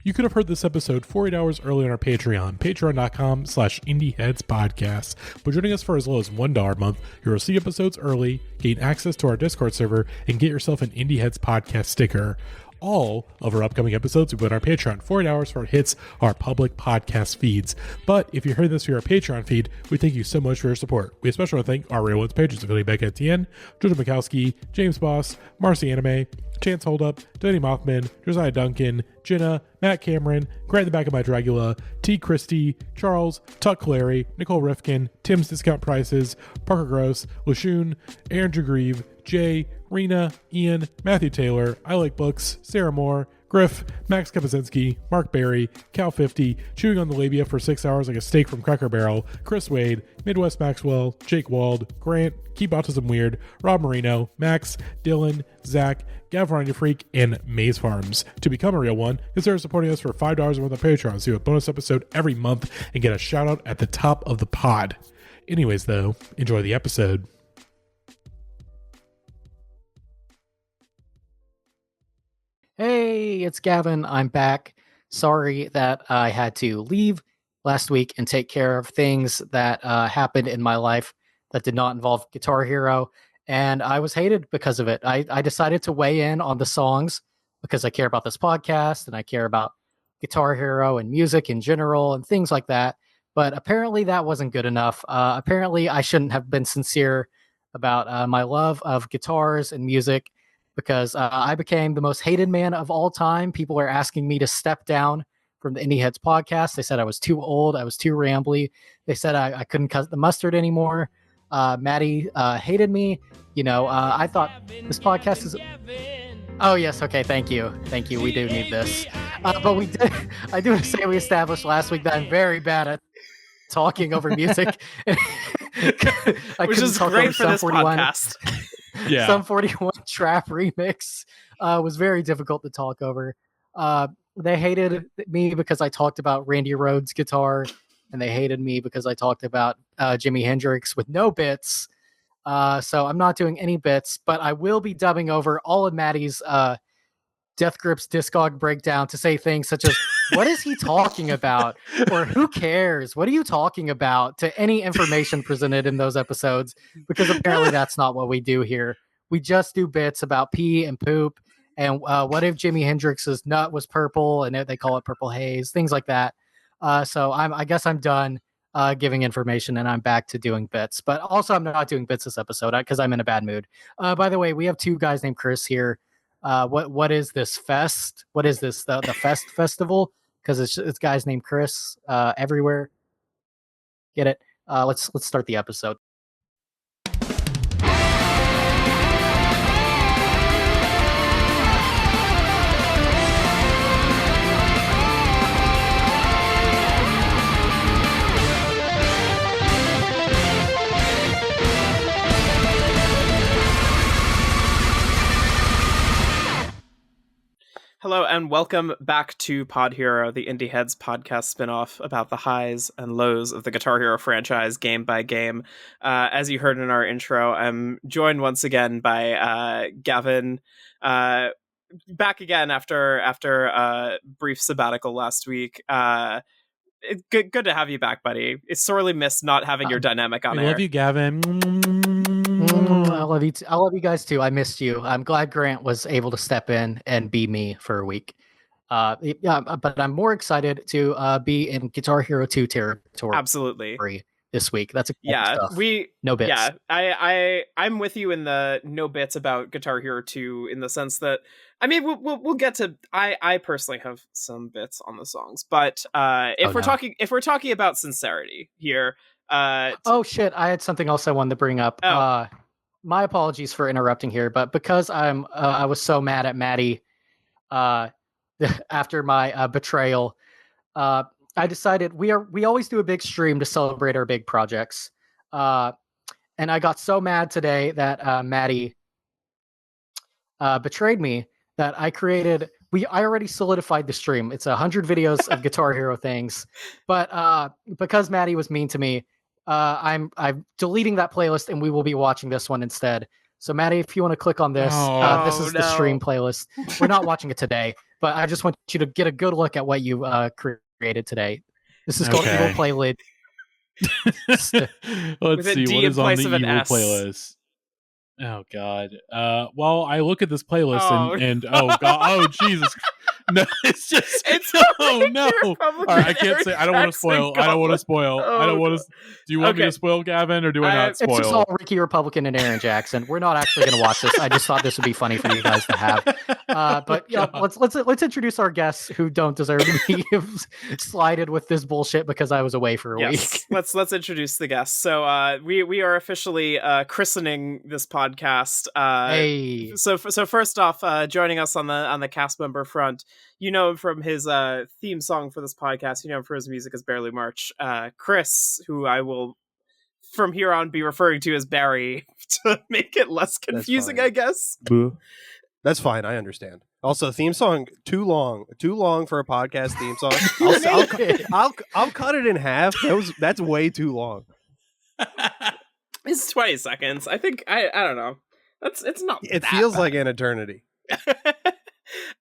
You could have heard this episode 48 hours early on our Patreon, patreon.com/indieheadspodcast. By joining us for as low as $1 a month, you'll receive episodes early, gain access to our Discord server, and get yourself an Indie Heads podcast sticker. All of our upcoming episodes we put on our Patreon 48 hours before it hits our public podcast feeds. But if you heard this through our Patreon feed, we thank you so much for your support. We especially want to thank our Real Ones patrons, Billy Becca Etienne, Jojo Mikowski, James Boss, Marcy Anime, Chance Holdup, Danny Mothman, Josiah Duncan, Jenna, Matt Cameron, Grant in the Back of My Dragula, T. Christie, Charles, Tuck Clary, Nicole Rifkin, Tim's Discount Prices, Parker Gross, Lashun, Aaron Jagreeve, Jay, Rena, Ian, Matthew Taylor, I Like Books, Sarah Moore, Griff, Max Kapazinski, Mark Barry, Cal50, Chewing on the Labia for 6 hours like a steak from Cracker Barrel, Chris Wade, Midwest Maxwell, Jake Wald, Grant, Keep Autism Weird, Rob Marino, Max, Dylan, Zach, Gavin Freak, and Maze Farms. To become a real one, consider supporting us for $5 a month on Patreon, so you have a bonus episode every month and get a shout out at the top of the pod. Anyways, though, enjoy the episode. Hey, it's Gavin. I'm back. Sorry that I had to leave last week and take care of things that happened in my life that did not involve Guitar Hero, and I was hated because of it. I decided to weigh in on the songs because I care about this podcast and I care about Guitar Hero and music in general and things like that, but apparently that wasn't good enough. Apparently I shouldn't have been sincere about my love of guitars and music, because I became the most hated man of all time. People are asking me to step down from the Indie Heads podcast. They said I was too old. I was too rambly. They said I couldn't cut the mustard anymore. Maddie hated me. You know, I thought this podcast is... Oh, yes. Okay. Thank you. Thank you. We do need this. But we did... I do want to say we established last week that I'm very bad at talking over music. Which is great for this podcast. Yeah. Some 41 Trap remix was very difficult to talk over. They hated me because I talked about Randy Rhoads' guitar, and they hated me because I talked about Jimi Hendrix with no bits. So I'm not doing any bits, but I will be dubbing over all of Maddie's Death Grip's Discog breakdown to say things such as, what is he talking about? Or who cares? What are you talking about? To any information presented in those episodes, because apparently that's not what we do here. We just do bits about pee and poop. And what if Jimi Hendrix's nut was purple and they call it purple haze, things like that. So I guess I'm done giving information and I'm back to doing bits. But also I'm not doing bits this episode because I'm in a bad mood. By the way, we have two guys named Chris here. What is this fest? What is this, the fest festival? Because it's guys named Chris everywhere. Get it? Let's start the episode. Hello and welcome back to Pod Hero, the Indie Heads podcast spinoff about the highs and lows of the Guitar Hero franchise game by game. As you heard in our intro, I'm joined once again by Gavin, back again after a brief sabbatical last week. Good to have you back, buddy. It's sorely missed not having your dynamic on air. I love you, Gavin. I love you. I love you guys too. I missed you. I'm glad Grant was able to step in and be me for a week. Yeah, but I'm more excited to be in Guitar Hero 2 territory. Absolutely. This week. That's stuff. No bits. Yeah, I'm with you in the no bits about Guitar Hero 2 in the sense that, I mean, we'll get to. I personally have some bits on the songs, but if we're talking about sincerity here. Oh shit! I had something else I wanted to bring up. My apologies for interrupting here, but because I was so mad at Maddie after my betrayal, I decided we always do a big stream to celebrate our big projects, and I got so mad today that Maddie betrayed me that I already solidified the stream. It's 100 videos of Guitar Hero things, but because Maddie was mean to me. I'm deleting that playlist and we will be watching this one instead. So Maddie, if you want to click on this, this is the stream playlist. We're not watching it today. but I just want you to get a good look at what you created today. This is called Evil Playlist. Let's With a see D what in is on place the of an evil S. playlist. Oh God. Well, I look at this playlist Oh, and oh God, oh Jesus. No, it's just It's no. All right, I can't say. I don't want to spoil. I don't want to spoil. I don't want to. Do you want me to spoil, Gavin, or do I not spoil? It's just all Ricky Republican and Aaron Jackson. We're not actually going to watch this. I just thought this would be funny for you guys to have. But you know, let's introduce our guests who don't deserve to be slided with this bullshit because I was away for a week. Let's introduce the guests. So we are officially christening this podcast. Hey. So first off, joining us on the cast member front, you know him from his theme song for this podcast. You know him for his music as Barely March. Chris, who I will from here on be referring to as Barry to make it less confusing, I guess. That's fine. I understand. Also, theme song too long for a podcast theme song. I'll cut it in half. That's way too long. It's 20 seconds. I think I don't know. It's not. It feels like an eternity.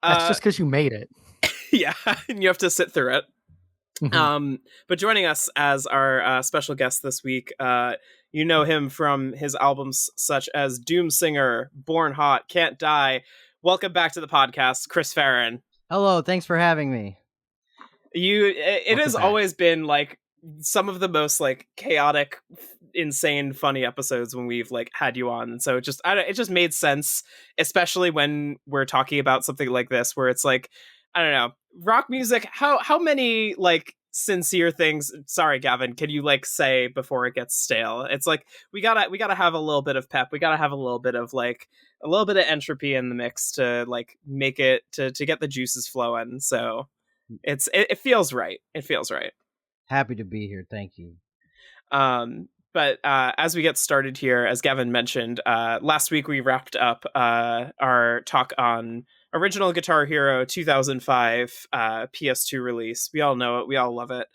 That's just because you made it. Yeah, and you have to sit through it. But joining us as our special guest this week, you know him from his albums such as Doom Singer, Born Hot, Can't Die. Welcome back to the podcast, Chris Farren. Hello, thanks for having me. It has always been like some of the most like chaotic, insane, funny episodes when we've like had you on, and so it just made sense, especially when we're talking about something like this, where it's like, I don't know, rock music. How many like sincere things? Sorry, Gavin. Can you like say before it gets stale? It's like we gotta have a little bit of pep. We gotta have a little bit of like a little bit of entropy in the mix to like make it to get the juices flowing. So it feels right. It feels right. Happy to be here. Thank you. But as we get started here, as Gavin mentioned, last week we wrapped up our talk on Original Guitar Hero 2005 PS2 release. We all know it. We all love it.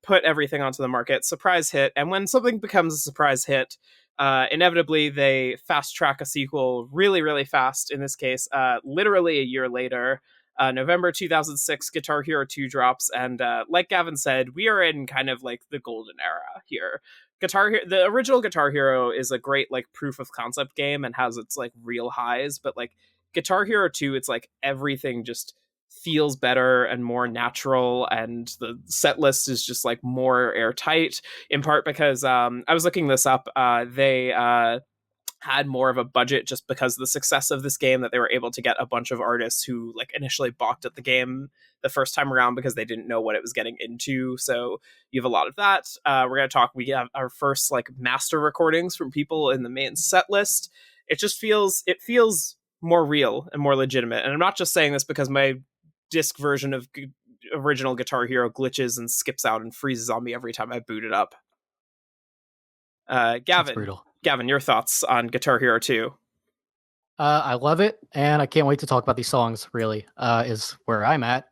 Put everything onto the market. Surprise hit. And when something becomes a surprise hit, inevitably they fast track a sequel really, really fast. In this case, literally a year later, November 2006, Guitar Hero 2 drops. And like Gavin said, we are in kind of like the golden era here. The original Guitar Hero is a great like proof of concept game and has its like real highs, but like Guitar Hero 2, it's like everything just feels better and more natural, and the set list is just like more airtight, in part because I was looking this up. They had more of a budget just because of the success of this game, that they were able to get a bunch of artists who like initially balked at the game the first time around because they didn't know what it was getting into. So you have a lot of that. We're going to talk, we have our first like master recordings from people in the main set list. It feels more real and more legitimate. And I'm not just saying this because my disc version of original Guitar Hero glitches and skips out and freezes on me every time I boot it up. Gavin, your thoughts on Guitar Hero 2? I love it, and I can't wait to talk about these songs, really, is where I'm at.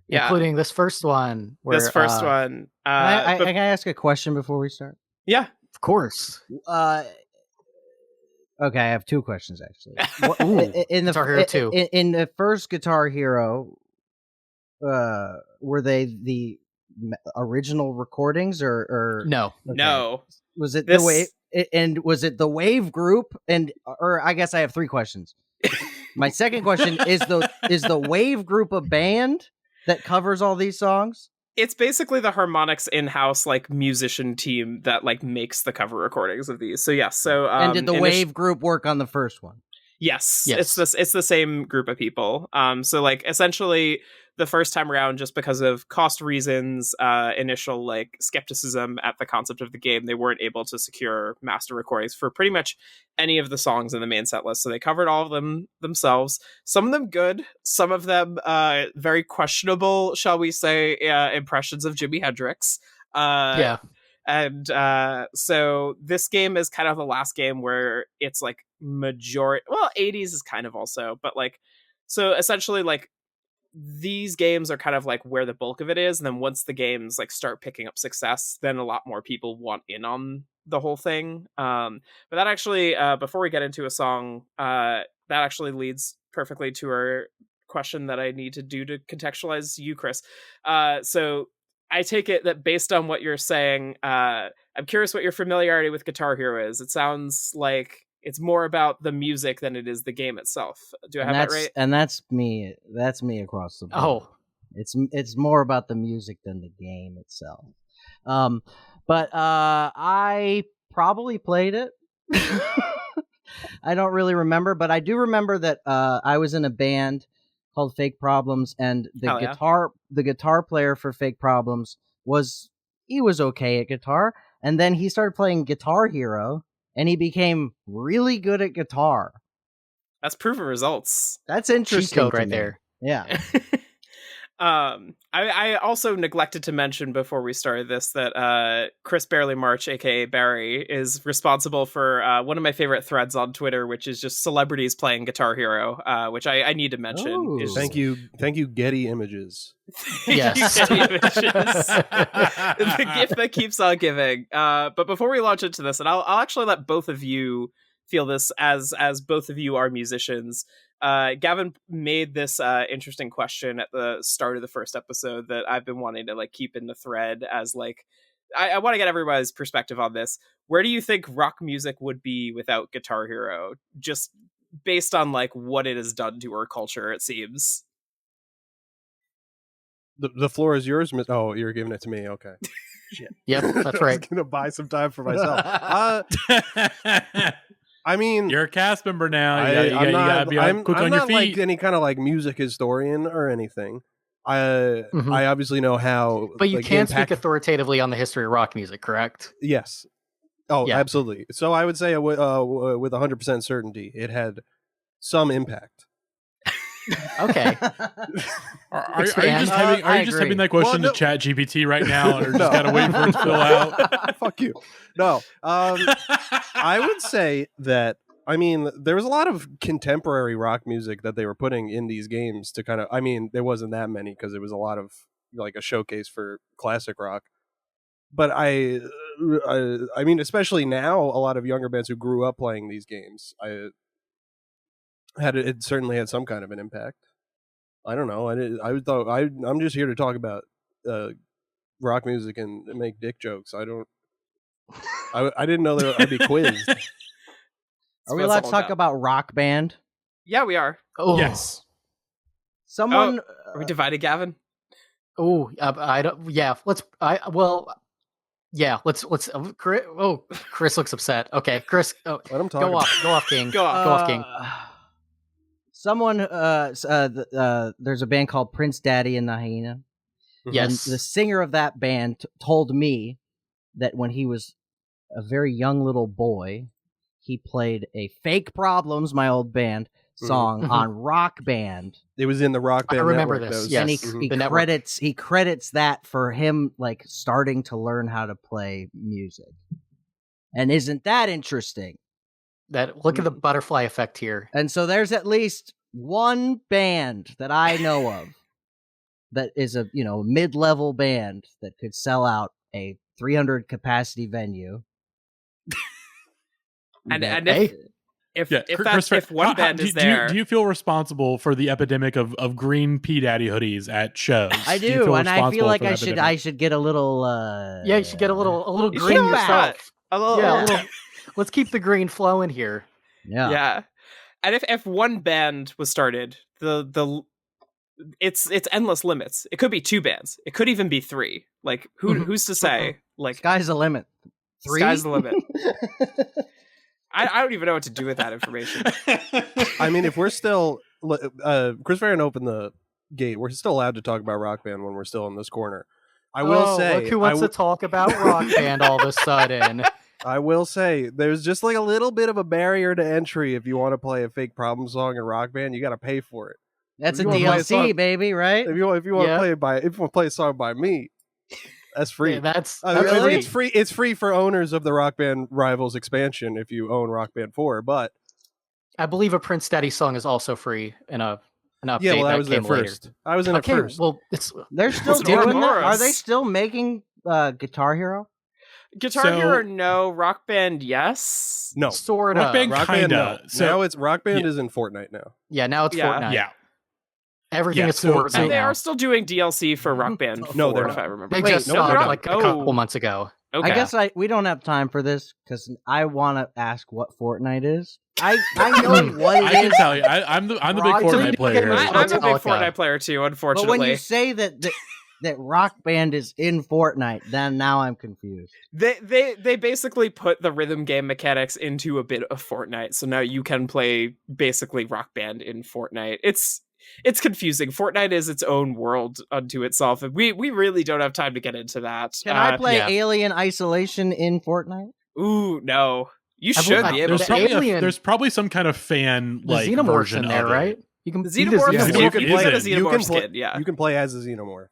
Yeah. Including this first one. Can I ask a question before we start? Yeah. Of course. Okay, I have two questions, actually. In the Guitar Hero 2. In the first Guitar Hero, were they the original recordings or no? Okay. No. Was it the Wave? And was it the WaveGroup? Or I guess I have three questions. My second question is the WaveGroup a band that covers all these songs? It's basically the Harmonix in-house like musician team that like makes the cover recordings of these. So yes. So and did the WaveGroup work on the first one? Yes. It's the same group of people. So like essentially the first time around, just because of cost reasons, initial like skepticism at the concept of the game, they weren't able to secure master recordings for pretty much any of the songs in the main set list. So they covered all of them themselves. Some of them good, some of them very questionable, shall we say, impressions of Jimi Hendrix. Yeah. And so this game is kind of the last game where it's like majority, well, 80s is kind of also, but like, so essentially like these games are kind of like where the bulk of it is. And then once the games like start picking up success, then a lot more people want in on the whole thing. But that actually, before we get into a song, that actually leads perfectly to our question that I need to do to contextualize you, Chris. So I take it that based on what you're saying, I'm curious what your familiarity with Guitar Hero is. It sounds like it's more about the music than it is the game itself. Do I have that right? And that's me. That's me across the board. Oh, It's more about the music than the game itself. But I probably played it. I don't really remember, but I do remember that I was in a band called Fake Problems, and the guitar player for Fake Problems was okay at guitar, and then he started playing Guitar Hero, and he became really good at guitar. That's proof of results. That's interesting. Cheat code right there. Yeah. I also neglected to mention before we started this that Chris Barely March, aka Barry, is responsible for one of my favorite threads on Twitter, which is just celebrities playing Guitar Hero, which I need to mention. Ooh. Thank you, Getty Images. Yes. Getty Images. The gift that keeps on giving. But before we launch into this, and I'll actually let both of you feel this as both of you are musicians. Gavin made this interesting question at the start of the first episode that I've been wanting to like keep in the thread as like I want to get everybody's perspective on this. Where do you think rock music would be without Guitar Hero? Just based on like what it has done to our culture, it seems. The floor is yours. Oh, you're giving it to me. Okay. Shit. Yep, that's I was right. gonna buy some time for myself. I mean, You're a cast member now. I'm gotta be quick on your not feet. like any kind of like music historian or anything. I obviously know how, But you like, can speak authoritatively on the history of rock music, correct? Yes. Oh, Yeah. absolutely. So I would say with 100% certainty, it had some impact. Okay. Are you Expand. just typing? Are I you just agree. typing that question Well, no. to Chat GPT right now, or No. just gotta wait for it to fill out? Fuck you. No. I would say that, I mean, there was a lot of contemporary rock music that they were putting in these games to kind of, I mean, there wasn't that many because it was a lot of like a showcase for classic rock. But I mean, especially now, a lot of younger bands who grew up playing these games, it certainly had some kind of an impact. I don't know. I'm just here to talk about rock music and make dick jokes. I didn't know that I'd be quizzed. Are we allowed to talk about Rock Band? Yeah, we are. Oh, Yes. Someone. Are we divided, Gavin? Oh, I don't. Yeah, let's. Yeah, let's. Chris looks upset. Okay, Chris, Let him talk. go off, King. Go off. Go off, King. Someone. There's a band called Prince Daddy and the Hyena. Yes. And the singer of that band told me that when he was a very young little boy, he played a Fake Problems, my old band, song on Rock Band. It was in the Rock Band. I remember network, this, those- yes. And The he network. credits that for him like starting to learn how to play music. And isn't that interesting? Look at the butterfly effect here. And so there's at least one band that I know of that is a mid-level band that could sell out a 300 capacity venue. And Hey. if one band is there, do you feel responsible for the epidemic of green P Daddy hoodies at shows? I you do, feel and I feel responsible like for the epidemic? I should get a little. Yeah, you should get a little You green should yourself. a little, Yeah, a little. Let's keep the green flowing here. yeah. And if one band was started, it's endless limits. It could be 2 bands. It could even be 3. Like who's to say? Like Sky's the limit. 3? Sky's the limit. I don't even know what to do with that information. I mean, if we're still Chris Farren opened the gate, we're still allowed to talk about Rock Band when we're still in this corner. I will say, look who wants to talk about Rock Band all of a sudden. I will say, there's just like a little bit of a barrier to entry if you want to play a Fake Problem song in Rock Band. You got to pay for it. That's If a you wanna play a DLC, song- baby, right? If you want Yeah. to play a song by me, that's free. Yeah, that's Really? It's free. It's free for owners of the Rock Band Rivals expansion if you own Rock Band 4. But I believe a Prince Daddy song is also free in an update yeah, well, I that was there came later. first. I was in it Okay, first. well, it's They're still It's doing that. Ouroboros. Are they still making Guitar Hero? Guitar So- Hero, no. Rock Band, yes. No, sort Rock of. Band Rock Band. kinda. No. So- Now it's Rock Band Yeah. is in Fortnite now. Yeah, now it's Yeah. Fortnite. Yeah. Everything Yeah, is so- Fortnite And they now. are still doing DLC for Rock Band 4, No, they're if not. I remember. They Wait, just no, they're stopped not. like a Oh, couple months ago. okay. I guess we don't have time for this because I want to ask what Fortnite is. I know what I it can is, tell you, I'm the big Rock- Fortnite player here. I'm a big Metallica. Fortnite player too, but unfortunately. when you say that Rock Band is in Fortnite, then now I'm confused. They basically put the rhythm game mechanics into a bit of Fortnite, so now you can play basically Rock Band in Fortnite. It's confusing. Fortnite is its own world unto itself, and we really don't have time to get into that. Can I play yeah. Alien Isolation in Fortnite? Ooh, no. You I should believe- be able There's to. The probably, Alien- there's probably some kind of fan The like Xenomorph's version in there, of it. right? You can The be Xenomorph, the is, Xenomorph you can play is the in. You Xenomorph can play. skin, yeah. You can play as a Xenomorph.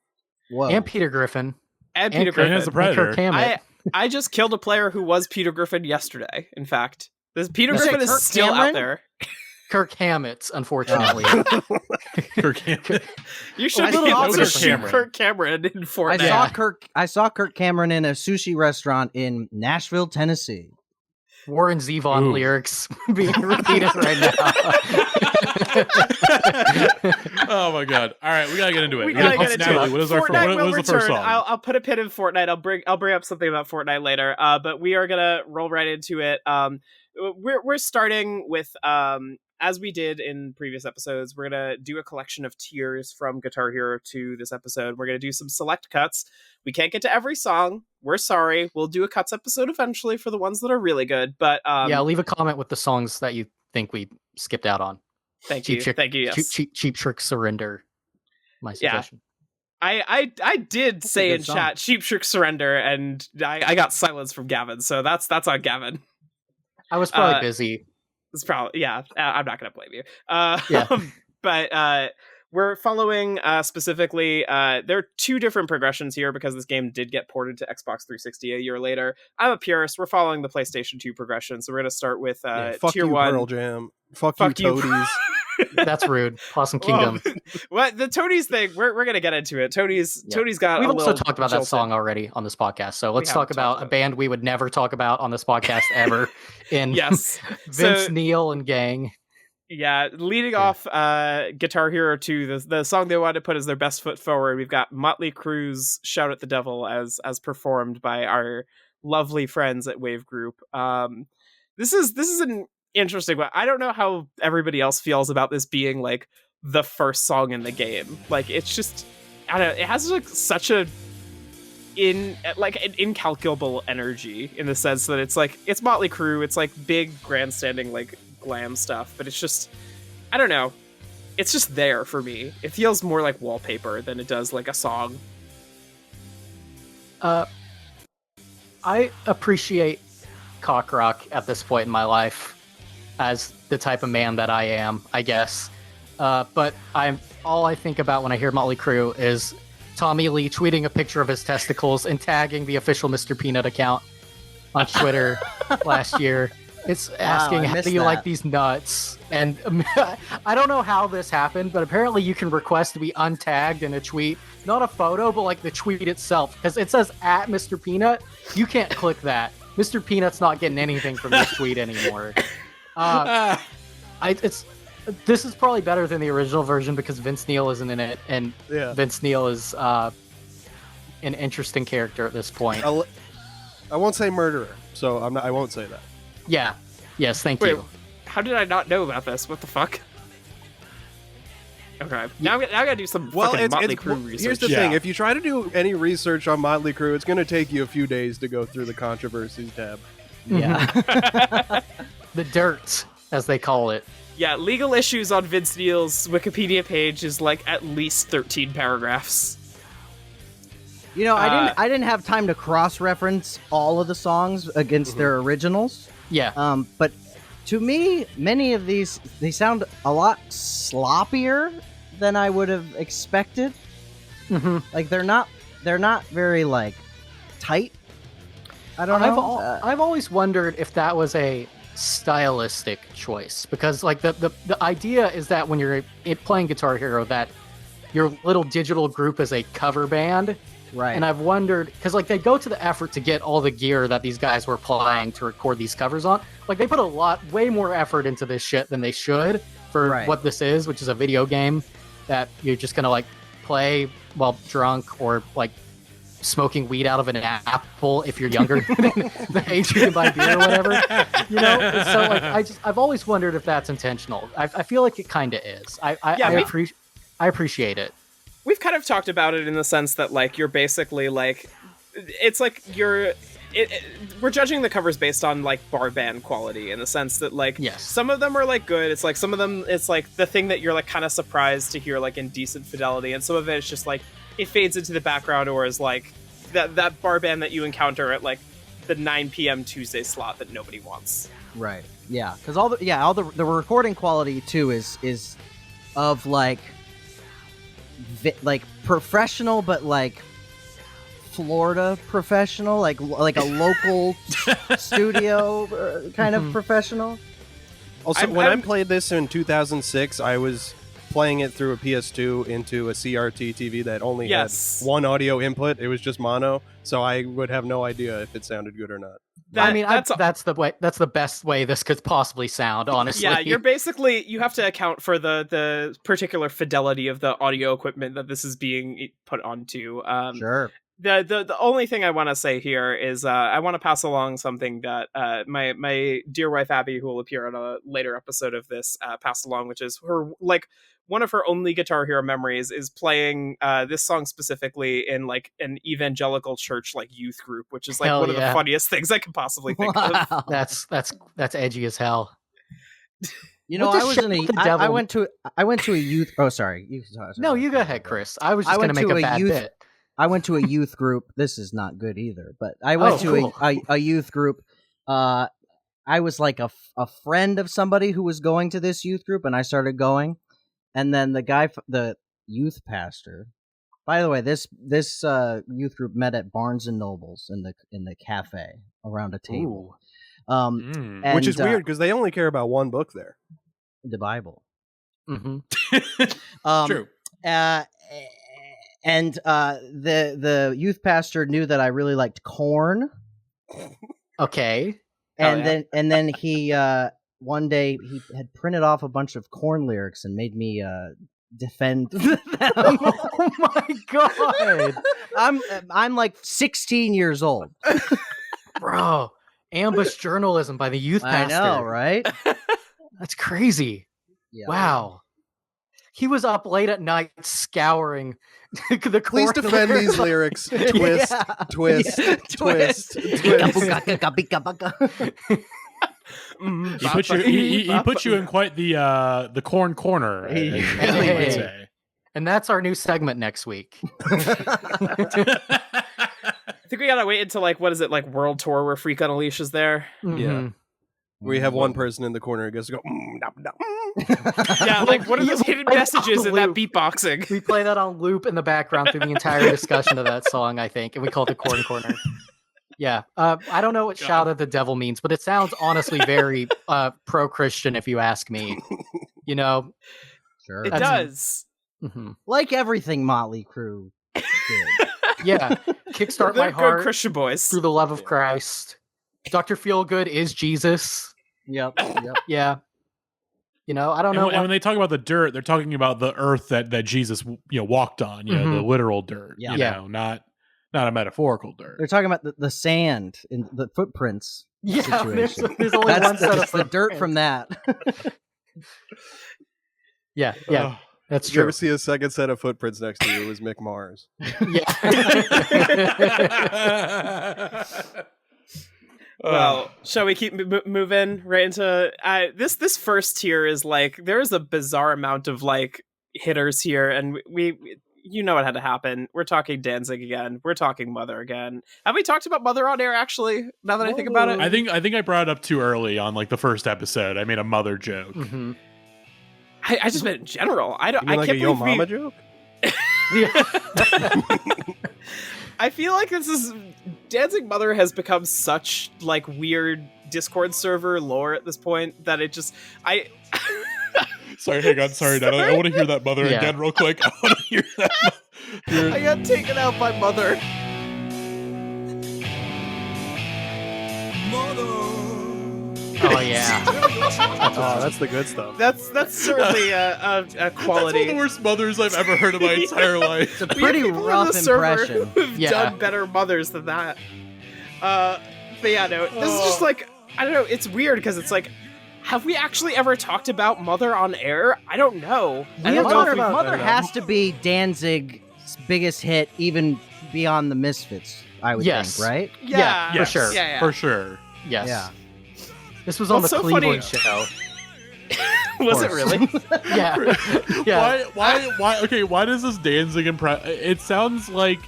Whoa. and Peter Griffin And Peter Kirk- And as the Griffin. and Kirk Predator. Hammett. I just killed a player who was Peter Griffin yesterday, in fact. Peter That's Griffin it, is Kirk still Cameron? out there. Kirk Hammett, unfortunately. Kirk Hammett. You should I be saw able to Kirk shoot Cameron. Kirk Cameron in I Fortnite. saw Kirk Cameron in a sushi restaurant in Nashville, Tennessee. Warren Zevon Ooh. lyrics being repeated right now. Oh my god! All right, we gotta get into it. We gotta get into Natalie, it. what is our Fortnite will what is the first return. song? I'll put a pin in Fortnite. I'll bring up something about Fortnite later. But we are gonna roll right into it. We're starting with as we did in previous episodes. We're gonna do a collection of tiers from Guitar Hero 2 this episode. We're gonna do some select cuts. We can't get to every song. We're sorry. We'll do a cuts episode eventually for the ones that are really good. But Yeah, leave a comment with the songs that you think we skipped out on. thank Cheap you, Trick- thank you. Yes. Cheap Trick Surrender. My Yeah. suggestion. I did That's a say good in song. chat Cheap Trick Surrender, and I got silence from Gavin, so that's on Gavin. I was probably Uh, busy. It's probably I'm not gonna blame you. Yeah. But we're following specifically. There are two different progressions here because this game did get ported to Xbox 360 a year later. I'm a purist. We're following the PlayStation 2 progression, so we're gonna start with Fuck tier you, one. Pearl Jam. Fuck you. you, Toadies. That's rude. Possum Kingdom. Well, what the Toadies thing? We're gonna get into it. Toadies Yeah. got. We've a also little talked about that jilted. song already on this podcast. So let's haven't talk about talked a about band we would never talk about on this podcast ever in Yes. Vince So- Neil and gang. Yeah, leading Yeah. off Guitar Hero 2, the song they wanted to put as their best foot forward, we've got Mötley Crüe's Shout at the Devil as performed by our lovely friends at WaveGroup. This is an interesting one. I don't know how everybody else feels about this being like the first song in the game. Like it's just I don't know, it has like such a an incalculable energy in the sense that it's Mötley Crüe, it's like big grandstanding like glam stuff, but it's just I don't know, it's just there for me. It feels more like wallpaper than it does like a song. I appreciate cock rock at this point in my life as the type of man that I am, I guess. But all I think about when I hear Mötley Crüe is Tommy Lee tweeting a picture of his testicles and tagging the official Mr. Peanut account on Twitter last year. It's asking, I how missed do you that. like these nuts? And I don't know how this happened, but apparently you can request to be untagged in a tweet. Not a photo, but like the tweet itself. Because it says at Mr. Peanut. You can't click that. Mr. Peanut's not getting anything from this tweet anymore. This is probably better than the original version because Vince Neil isn't in it, and Yeah. Vince Neil is an interesting character at this point. I won't say murderer, so I won't say that. Yeah. Yes, thank Wait, you. how did I not know about this? What the fuck? Okay, now I gotta do some fucking Mötley Crüe research. Here's the Yeah. thing: if you try to do any research on Mötley Crüe, it's going to take you a few days to go through the controversies tab. Yeah. The dirt, as they call it. Yeah, legal issues on Vince Neil's Wikipedia page is like at least 13 paragraphs. You know, I didn't have time to cross-reference all of the songs against their originals. Yeah. But to me, many of these they sound a lot sloppier than I would have expected. Mhm. Like they're not very like tight. I don't know. I've always wondered if that was a stylistic choice because like the idea is that when you're playing Guitar Hero that your little digital group is a cover band. Right. And I've wondered, because like they go to the effort to get all the gear that these guys were playing to record these covers on. Like they put way more effort into this shit than they should for Right. what this is, which is a video game. that you're just gonna like play while drunk or like smoking weed out of an apple if you're younger than the age you can buy beer or whatever, you know. So like I've always wondered if that's intentional. I feel like it kind of is. I appreciate it. We've kind of talked about it in the sense that like you're basically like, it's like we're judging the covers based on like bar band quality, in the sense that like, yes, some of them are like good. It's like some of them, it's like the thing that you're like kind of surprised to hear like in decent fidelity, and some of it is just like it fades into the background, or is like that bar band that you encounter at like the 9 p.m. Tuesday slot that nobody wants. Right. Yeah, because all the recording quality too is of like professional, but like Florida professional, like a local studio kind of professional. Also, when I played this in 2006, I was playing it through a PS2 into a CRT TV that only had one audio input. It was just mono, so I would have no idea if it sounded good or not. That's the best way this could possibly sound, honestly. Yeah, you have to account for the particular fidelity of the audio equipment that this is being put onto. Sure. The only thing I want to say here is I want to pass along something that my dear wife Abby, who will appear on a later episode of this, passed along, which is her like one of her only Guitar Hero memories is playing this song specifically in like an evangelical church like youth group, which is like one of the funniest things I could possibly think of. That's edgy as hell. You know, I went to a youth. Oh, sorry. No, you go ahead, Chris. I was just going to make a bad bit. I went to a youth group. This is not good either, but I went to a youth group. I was like a friend of somebody who was going to this youth group, and I started going. And then the youth pastor. By the way, this youth group met at Barnes and Noble's in the cafe around a table. Which is weird because they only care about one book there, the Bible. Mm-hmm. True. And the youth pastor knew that I really liked Korn. Okay. And then he one day he had printed off a bunch of Korn lyrics and made me defend them. Oh my god. I'm like 16 years old. Bro, ambush journalism by the youth pastor. I know, right? That's crazy. Yeah. Wow. He was up late at night scouring the Please defend these lyrics. Twist, twist, twist, twist. He put you in quite the corn corner. And that's our new segment next week. I think we gotta wait until like, what is it, like World Tour where Freak on a Leash is there? Mm-hmm. Yeah. We have one person in the corner who gets to go, yeah, like what are those hidden messages in that beatboxing? We play that on loop in the background through the entire discussion of that song, I think, and we call it the Corn Corner. Yeah. I don't know what Shout at the Devil means, but it sounds honestly very pro-Christian if you ask me. You know? Sure. It does. Mm-hmm. Like everything Mötley Crüe did. Yeah. Kickstart my heart Christian boys through the love of Christ. Dr. Feelgood is Jesus. Yep. Yeah. You know, I don't know. And when they talk about the dirt, they're talking about the earth that Jesus, walked on. You know, the literal dirt. Yeah. You know, not a metaphorical dirt. They're talking about the sand in the footprints. Yeah, situation. there's only one set of the dirt from that. Yeah, that's Did true. you ever see a second set of footprints next to you? It was Mick Mars. Yeah. Well, shall we keep moving right into this first tier is like there's a bizarre amount of like hitters here, and we what had to happen. We're talking Danzig again. We're talking Mother again. Have we talked about Mother on air actually? Now that I think about it, I think I brought it up too early on like the first episode. I made a Mother joke. Mm-hmm. I just meant in general. I don't. You mean I like can't a Yo believe Mama joke. I feel like this is Danzig Mother has become such like weird Discord server lore at this point that it just Sorry, hang on. Sorry, Natalie. I want to hear that Mother again real quick. I want to hear that. I got taken out by Mother. Oh yeah. Oh, that's the good stuff. That's certainly a quality. That's one of the worst mothers I've ever heard in my entire life. It's a pretty rough impression. Who've Yeah. done better mothers than that. But yeah, no, this is just like, I don't know, it's weird because it's like, have we actually ever talked about Mother on air? I don't know. I don't know if we've- Mother has to be Danzig's biggest hit, even beyond the Misfits, I would Yes. think, right? Yeah, for sure. Yeah. For sure. Yes. Yeah. This was on the What's so Cleveland funny- show. Was it really? Yeah. Yeah. Why does this Danzig it sounds like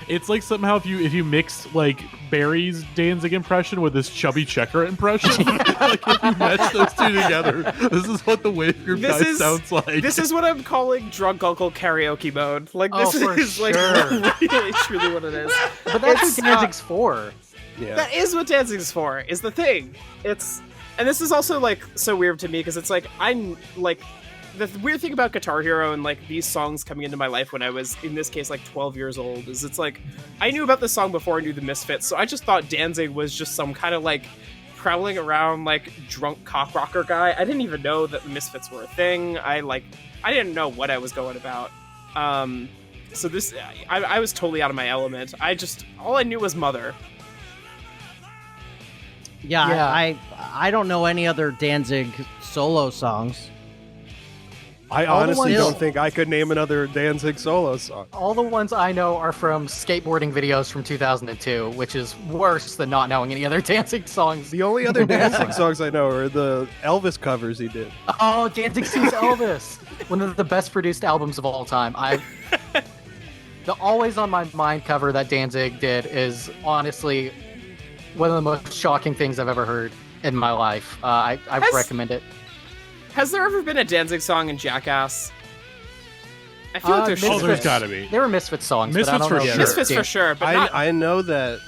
it's like somehow if you mix like Barry's Danzig impression with this Chubby Checker impression, like if you mesh those two together, this is what the WaveGroup guy sounds like. This is what I'm calling drunk uncle karaoke mode. Like this Oh, for is like sure. really truly what it is. But that's It's, what Danzig's for. Yeah. That is what Danzig's for, is the thing. And this is also like so weird to me because it's like I'm like the weird thing about Guitar Hero and like these songs coming into my life when I was in this case like 12 years old is it's like I knew about this song before I knew the Misfits, so I just thought Danzig was just some kind of like prowling around like drunk cock rocker guy. I didn't even know that the Misfits were a thing. I didn't know what I was going about. So this I was totally out of my element. All I knew was Mother. Yeah. I don't know any other Danzig solo songs. I All the honestly ones- don't think I could name another Danzig solo song. All the ones I know are from skateboarding videos from 2002, which is worse than not knowing any other Danzig songs. The only other Danzig songs I know are the Elvis covers he did. Oh, Danzig Sings Elvis, one of the best produced albums of all time. The Always on My Mind cover that Danzig did is honestly one of the most shocking things I've ever heard in my life. I recommend it. Has there ever been a Danzig song in Jackass? I feel like there's Oh, there's gotta be. There were Misfits songs, Misfits but I don't for know. sure. Misfits for sure, but not I know that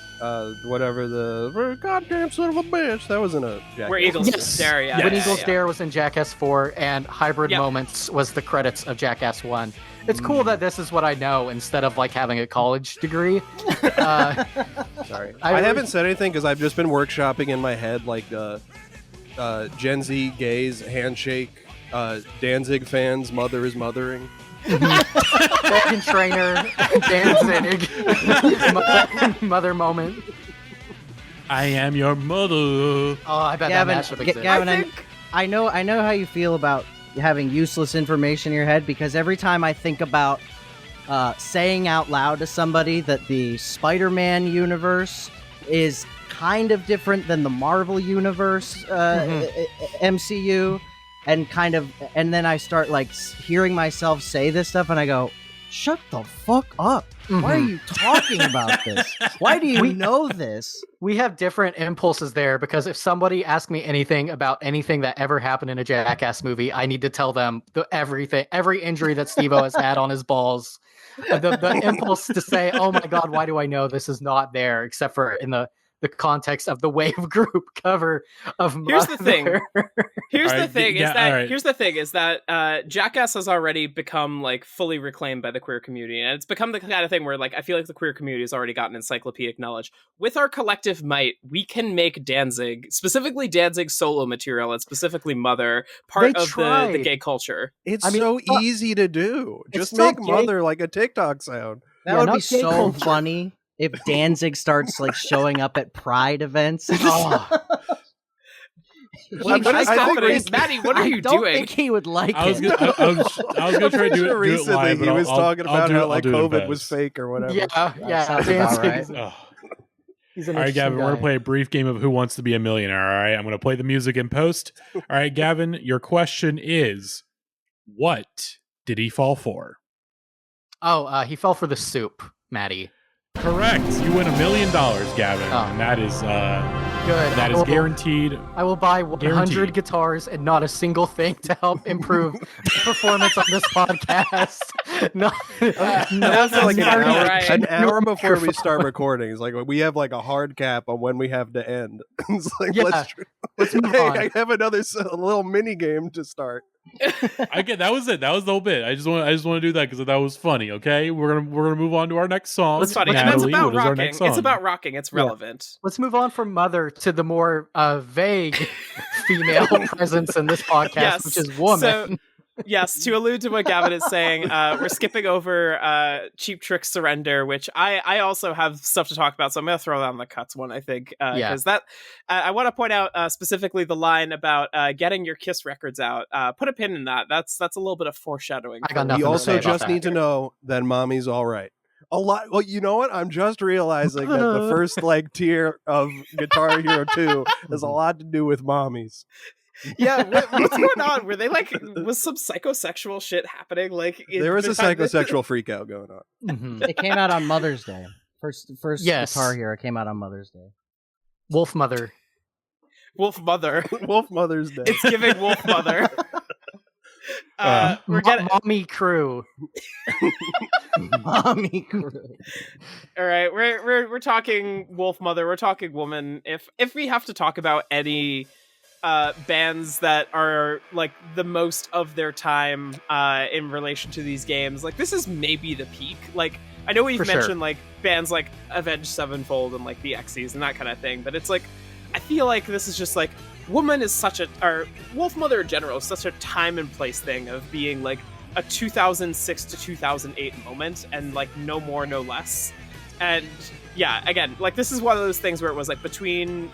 whatever the goddamn son of a bitch that wasn't a Jackass. where Eagles Yes. Dare. Yeah, When yeah, Eagles yeah. Dare was in Jackass 4, and Hybrid Yep. Moments was the credits of Jackass 1. It's cool that this is what I know instead of like having a college degree. Sorry, I I really- haven't said anything because I've just been workshopping in my head like Gen Z gays handshake. Danzig fans, Mother is mothering. Megan Trainer, Danzig, mother moment. I am your mother. Oh, I bet Gavin, that mashup exists. Gavin, I know how you feel about having useless information in your head because every time I think about saying out loud to somebody that the Spider-Man universe is kind of different than the Marvel universe MCU, and then I start like hearing myself say this stuff, and I go, "Shut the fuck up! Why are you talking about this? Why do you know this?" We have different impulses there because if somebody asks me anything about anything that ever happened in a Jackass movie, I need to tell them every injury that Steve-O has had on his balls. The impulse to say, "Oh my God, why do I know this is not there?" Except for in the context of the WaveGroup cover of Here's the thing. Mother. Here's All the right, thing yeah, is that all right. here's the thing is that Jackass has already become like fully reclaimed by the queer community, and it's become the kind of thing where like I feel like the queer community has already gotten encyclopedic knowledge. With our collective might, we can make Danzig, specifically Danzig solo material, and specifically Mother, part They of the tried. gay culture. It's I mean, so it's not- easy to do. it's Just not make gay. Mother like a TikTok sound. That Yeah, would not be gay so culture. funny if Danzig starts like showing up at Pride events. Oh. What is I think happening? Maddie, what are I you don't doing? think he would like I was it. gonna, I was gonna try to do it Recently, live, but he was I'll talking about do it- how I'll like do it in COVID was post. fake or whatever. Yeah, sounds about right. Ugh. He's an All right, interesting Gavin, we're going to guy. play a brief game of Who Wants to Be a Millionaire. All right, I'm going to play the music in post. All right, Gavin, your question is, what did he fall for? Oh, he fell for the soup, Maddie. Correct. You win $1 million, Gavin. Oh. And that is Good. that is guaranteed. I will buy 100 Guaranteed. guitars and not a single thing to help improve performance on this podcast. No, That sounds like about right. an hour before we start recording. It's like we have like a hard cap on when we have to end. It's like Yeah. let's move hey, on. I have another a little mini game to start. I get that was it. That was the whole bit. I just want to do that because that was funny. Okay, we're gonna move on to our next song. It's funny, and that's Natalie, about what is our rocking. next song? It's about rocking. It's relevant. Let's move on from Mother to the more vague female presence in this podcast, Yes. which is woman. So, yes, to allude to what Gavin is saying, we're skipping over Cheap Trick Surrender, which I also have stuff to talk about, so I'm going to throw that on the cuts one, I think. Because that I want to point out specifically the line about getting your Kiss records out. Put a pin in that. That's a little bit of foreshadowing. I got nothing You to also say about just that. need to know that Mommy's all right. A lot. Well, you know what? I'm just realizing that the first like tier of Guitar Hero 2 has a lot to do with Mommies. Yeah, what's going on? Were they like, was some psychosexual shit happening? Like There was a psychosexual freak out going on. Mhm. It came out on Mother's Day. First Yes. Guitar Hero came out on Mother's Day. Wolfmother. Wolfmother. Wolfmother's Day. It's giving Wolfmother. We're getting Mommy Crüe. Mommy Crüe. all right. We're talking Wolfmother. We're talking woman. If we have to talk about any bands that are like the most of their time in relation to these games, like this is maybe the peak. Like I know we've For sure. mentioned like bands like Avenged Sevenfold and like the Xyz and that kind of thing, but it's like I feel like this is just like Woman is such a, or Wolfmother in general is such a time and place thing of being like a 2006 to 2008 moment and like no more, no less. And yeah, again, like this is one of those things where it was like between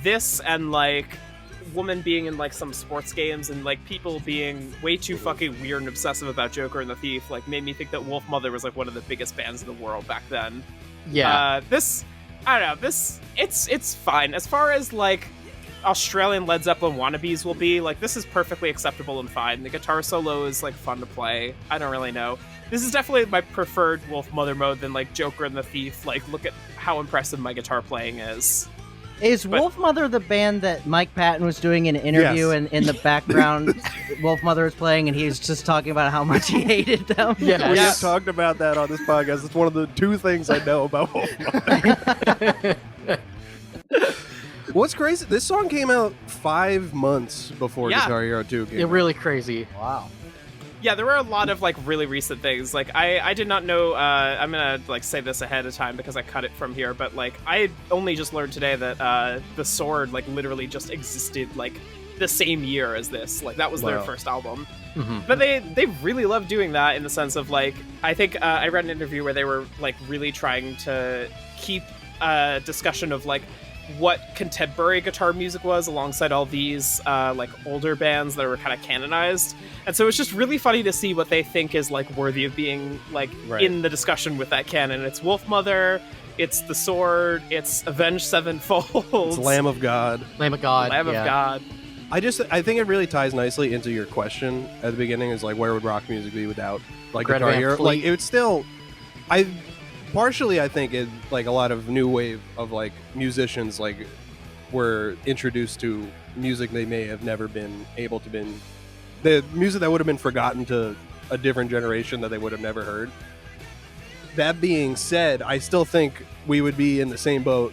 this and like Woman being in like some sports games and like people being way too fucking weird and obsessive about Joker and the Thief, like made me think that Wolfmother was like one of the biggest bands in the world back then. Yeah. This, I don't know, this, it's fine. As far as like Australian Led Zeppelin wannabes will be, like this is perfectly acceptable and fine. The guitar solo is like fun to play. I don't really know. This is definitely my preferred Wolfmother mode than like Joker and the Thief. Like look at how impressive my guitar playing is. Is But- Wolfmother the band that Mike Patton was doing an interview Yes. and in the background Wolfmother was playing and he was just talking about how much he hated them? Yeah. We Yes. have talked about that on this podcast. It's one of the two things I know about Wolfmother. What's crazy? This song came out 5 months before Yeah. Guitar Hero 2 came You're out. really crazy. Wow. Yeah, there were a lot of like really recent things. Like I did not know. I'm gonna like say this ahead of time because I cut it from here. But like I only just learned today that the Sword like literally just existed like the same year as this. Like that was their Wow. first album. Mhm. But they really love doing that in the sense of like I think I read an interview where they were like really trying to keep a discussion of like what contemporary guitar music was alongside all these like older bands that were kind of canonized. And so it's just really funny to see what they think is like worthy of being like Right. in the discussion with that canon. It's Wolfmother, it's The Sword, it's Avenged Sevenfold, It's Lamb of God. Lamb of God. Lamb yeah. of God. I think it really ties nicely into your question at the beginning is like where would rock music be without like Greta Guitar Van Hero? Fleet. Like it would still I think it like a lot of new wave of like musicians like were introduced to music they may have never been able to been the music that would have been forgotten to a different generation that they would have never heard. That being said, I still think we would be in the same boat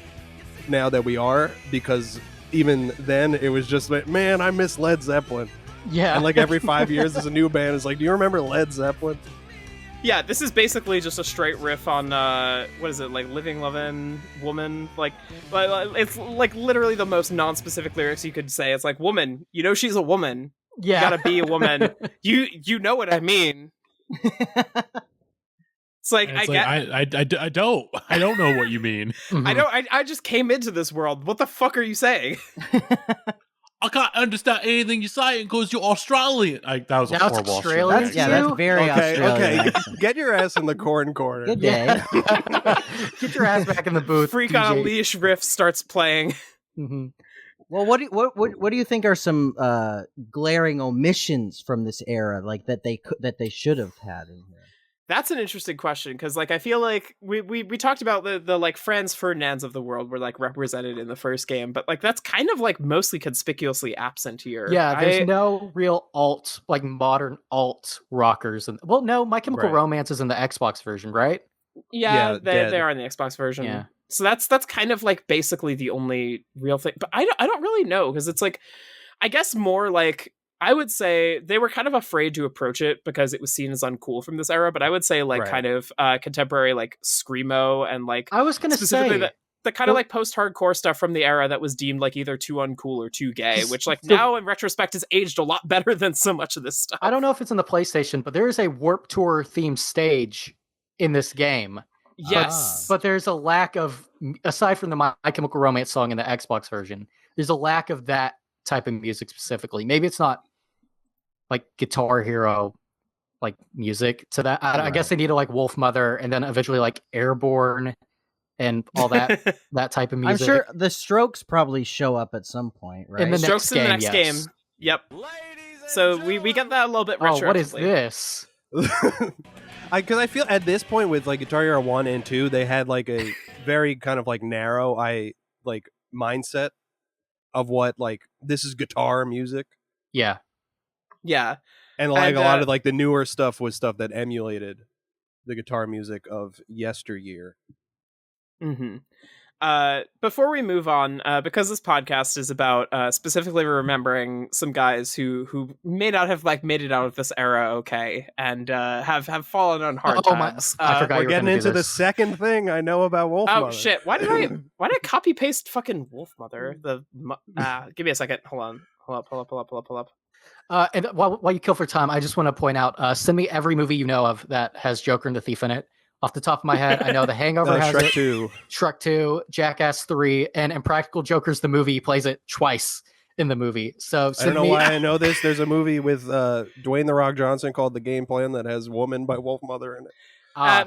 now that we are, because even then it was just like, man, I miss Led Zeppelin. Yeah. And like every 5 years there's a new band. It's like, do you remember Led Zeppelin? Yeah, this is basically just a straight riff on what is it, like Living Lovin' Woman? Like it's like literally the most non-specific lyrics you could say. It's like, woman, you know she's a woman. yeah. You gotta be a woman. You know what I mean. It's like And I it's get I don't know what you mean. Mhm. I just came into this world. What the fuck are you saying? I can't understand anything you're saying because you're Australian. That was a That's horrible Australian? Australian Yeah, accent. that's very Okay, Australian. okay. accent. Get your ass in the corn corner. Good day. Yeah. Get your ass back in the booth. Freak on a DJ. Leash riff starts playing. Mhm. Well, what do you think are some glaring omissions from this era, like that they should have had in here? That's an interesting question because, like, I feel like we talked about the like Franz Ferdinands of the world were like represented in the first game, but like that's kind of like mostly conspicuously absent here. Yeah, there's no real alt, like modern alt rockers. And well, no, My Chemical Right. Romance is in the Xbox version, right? Yeah, Yeah, they dead. are in the Xbox version. Yeah. So that's kind of like basically the only real thing. But I don't really know because it's like I guess more like I would say they were kind of afraid to approach it because it was seen as uncool from this era. But I would say like Right. kind of contemporary like screamo and like I was gonna specifically say the kind of like post-hardcore stuff from the era that was deemed like either too uncool or too gay, which like now in retrospect has aged a lot better than so much of this stuff. I don't know if it's on the PlayStation, but there is a Warped Tour themed stage in this game. Yes. But there's a lack of, aside from the My Chemical Romance song in the Xbox version, there's a lack of that type of music specifically. Maybe it's not like Guitar Hero like music to that. I guess they needed like Wolfmother and then eventually like Airborne and all that that type of music. I'm sure the Strokes probably show up at some point, right? In the Strokes in the next game. yes. Yep. So we get that a little bit retroactively. Oh, what is this? Because I feel at this point with like Guitar Hero 1 and 2, they had like a very kind of like narrow like mindset of what like this is guitar music. Yeah. Yeah. And like a lot of like the newer stuff was stuff that emulated the guitar music of yesteryear. Mm-hmm. Before we move on, because this podcast is about specifically remembering some guys who may not have like made it out of this era okay and have fallen on hard times. I forgot we're getting into the second thing I know about Wolfmother. Oh shit! Why did I copy paste fucking Wolfmother? Give me a second. Hold on. Pull up. And while you kill for time, I just want to point out, send me every movie you know of that has Joker and the Thief in it. Off the top of my head, I know The Hangover has Shrek it. 2. Shrek 2, Jackass 3, and Impractical Jokers, the movie, plays it twice in the movie. So I don't know why I know this. There's a movie with Dwayne The Rock Johnson called The Game Plan that has Woman by Wolfmother in it.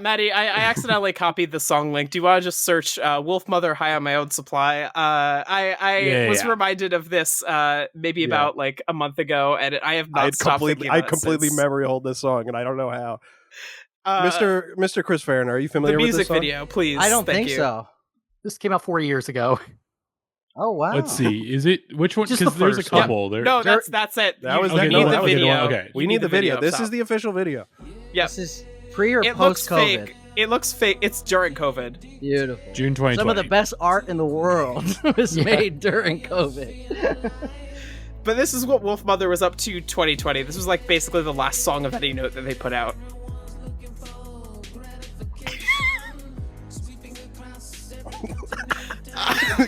Maddie, I accidentally copied the song link. Do you want to just search Wolfmother High on My Own Supply? I was reminded of this maybe about like a month ago, and I have not stopped thinking about it completely since. memory hold this song, and I don't know how. Mr. Chris Farren, are you familiar with this song? The music video, please. I don't Thank think you. so. This came out 4 years ago. Oh wow. Let's see. Is it which one? Just Because the there's a first one. couple. There. No, that's it. That was you that- need no, the that was the video. one. Okay. We need the video. This up is top. the official video. Yep. This is pre or It looks post COVID. fake. It looks fake. It's during COVID. Beautiful. June 2020. Some of the best art in the world was made during COVID. But this is what Wolfmother was up to 2020. This was like basically the last song of any note that they put out.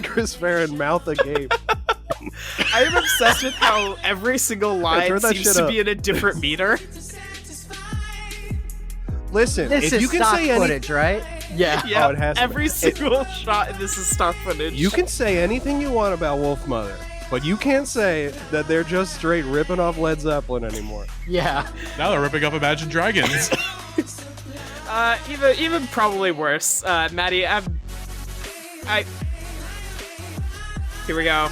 Chris Farren mouth agape. I am obsessed with how every single line turn that seems shit to up. be in a different meter. Listen, This if is you can stock say footage, right? Yeah. Yeah, it has to be. every single shot in this is stock footage. you can say anything you want about Wolfmother, but you can't say that they're just straight ripping off Led Zeppelin anymore. Yeah. Now they're ripping up Imagine Dragons. even probably worse. Maddie, here we go.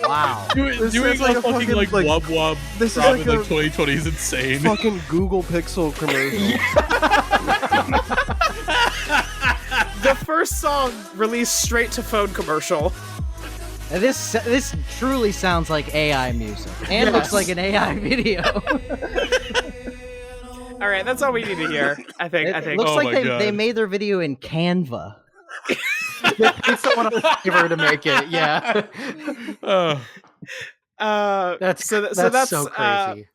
Wow. doing sounds like a a fucking fucking, like like- wub wub this is from like like a 2020 is insane. Fucking Google Pixel commercial. The first song released straight to phone commercial. And this truly sounds like AI music and looks like an AI video. All right, that's all we need to hear. I think. It looks Oh like my God. they made their video in Canva. They paid someone a favor to make it. Yeah. That's so crazy.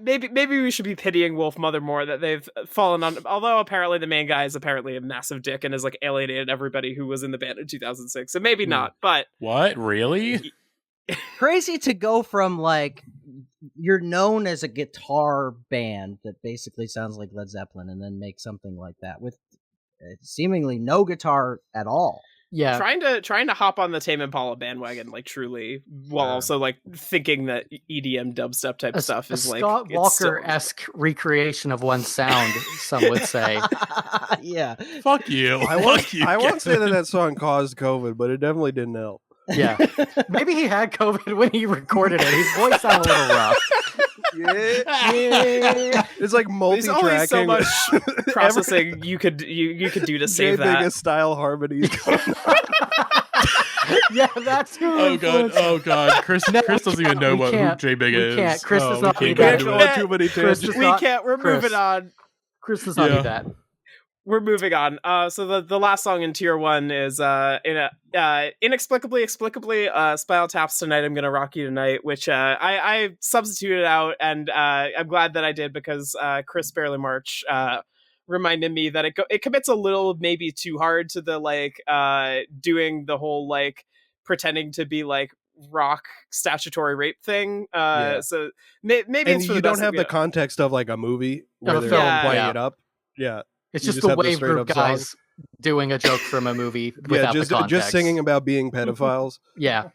Maybe we should be pitying Wolfmother more that they've fallen on. Although apparently the main guy is apparently a massive dick and has like alienated everybody who was in the band in 2006. So maybe not. But What? Really? Crazy to go from like you're known as a guitar band that basically sounds like Led Zeppelin and then make something like that with seemingly no guitar at all. Yeah. trying to hop on the Tame Impala bandwagon, like truly, while also like thinking that EDM dubstep type stuff is like Scott it's still- Walker-esque recreation of one sound, some would say. Yeah. Fuck you. I won't say that song caused COVID, but it definitely didn't help. Yeah. Maybe he had COVID when he recorded it. His voice sounded a little rough. Yeah. It's like There's multi-tracking. only so much processing you could do to save that. Biggest style harmonies. Yeah, that's who. Oh god. Chris doesn't even know who J Big is. We can't. Chris does not we do can't that. go Go into on it. Too many Chris tangents. does We not- can't. We're Chris. moving on. Chris does not Yeah. do that. We're moving on. So the last song in tier 1 is inexplicably Spinal Tap's Tonight I'm Gonna Rock You Tonight, which I substituted out, and I'm glad that I did because Chris Barely March reminded me that it commits a little maybe too hard to the like doing the whole like pretending to be like rock statutory rape thing. So maybe And it's for you the don't best have that the context of like a movie where a they're film, playing yeah. it up. Yeah. It's You just just the have the Wave straight Group up song. guys doing a joke from a movie Yeah, without just the context. just singing about being pedophiles. Yeah.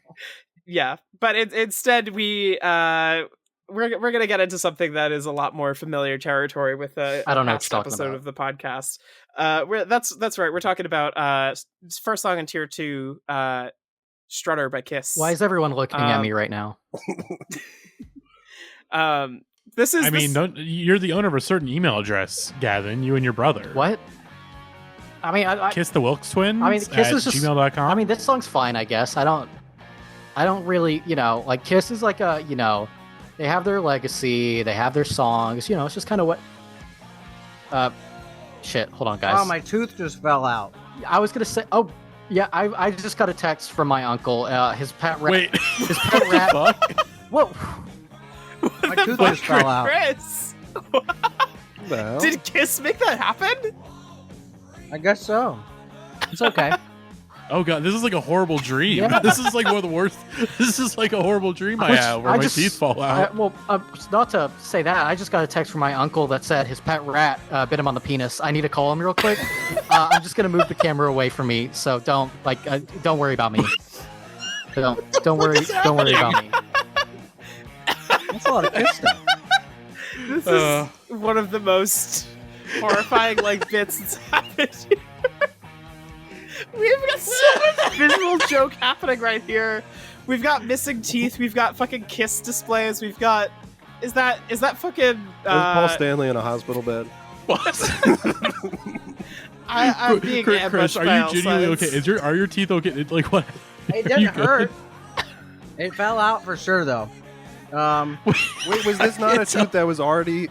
Yeah, but instead we're gonna get into something that is a lot more familiar territory with a I don't know what past you're talking episode about. of the podcast. That's right. We're talking about first song in tier 2, Strutter by Kiss. Why is everyone looking at me right now? This is. I mean, you're the owner of a certain email address, Gavin. You and your brother. What? I mean, I Kiss the Wilkes Twins. I mean, Kiss at is just. gmail.com. I mean, this song's fine, I guess. I don't really, like Kiss is like a, they have their legacy, they have their songs, it's just kind of what. Shit. Hold on, guys. Oh, my tooth just fell out. I was gonna say. Oh, yeah. I just got a text from my uncle. His pet rat. Wait. His pet rat. Fuck? Whoa. My tooth just fell out. Chris, Well, did Kiss make that happen? I guess so. It's okay. Oh god, this is like a horrible dream. Yeah. This is like one of the worst. This is like a horrible dream I have where my teeth fall out. Not to say that, I just got a text from my uncle that said his pet rat bit him on the penis. I need to call him real quick. I'm just gonna move the camera away from me, so don't worry about me. Don't worry about me. That's a lot of Kiss stuff. This is one of the most horrifying like bits that's happened here. We've got so much visual joke happening right here. We've got missing teeth. We've got fucking Kiss displays. We've got is that fucking there's Paul Stanley in a hospital bed. I'm being Chris, ambushed are by you genuinely Alzheimer's. okay? Are your teeth okay? Like what? It Are you didn't good? hurt. It fell out for sure, though. Wait, was this not a tooth that was already?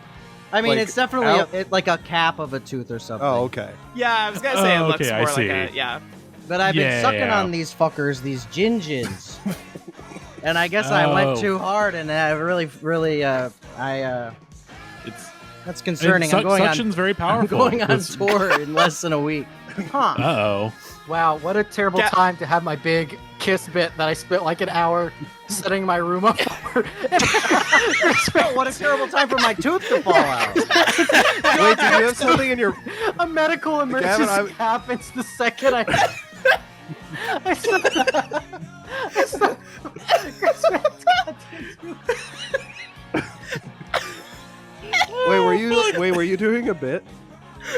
I mean, Like, it's definitely out? like a cap of a tooth or something. Oh, okay. Yeah, I was gonna say it Oh, looks okay, I more like see. a yeah. But I've been Yeah, sucking yeah. on these fuckers, these gingins. And I guess I went Oh. too hard, and I really, It's that's concerning. I'm suction's very I'm powerful. going on It's- tour in less than a week. Huh. Uh-oh. Wow, what a terrible time to have my big Kiss bit that I spent like an hour setting my room up for. What a terrible time for my tooth to fall out. Wait, did you have something in your? A medical emergency Gavin, happens the second I said, Chris Farren's goddamn Wait, were you doing a bit?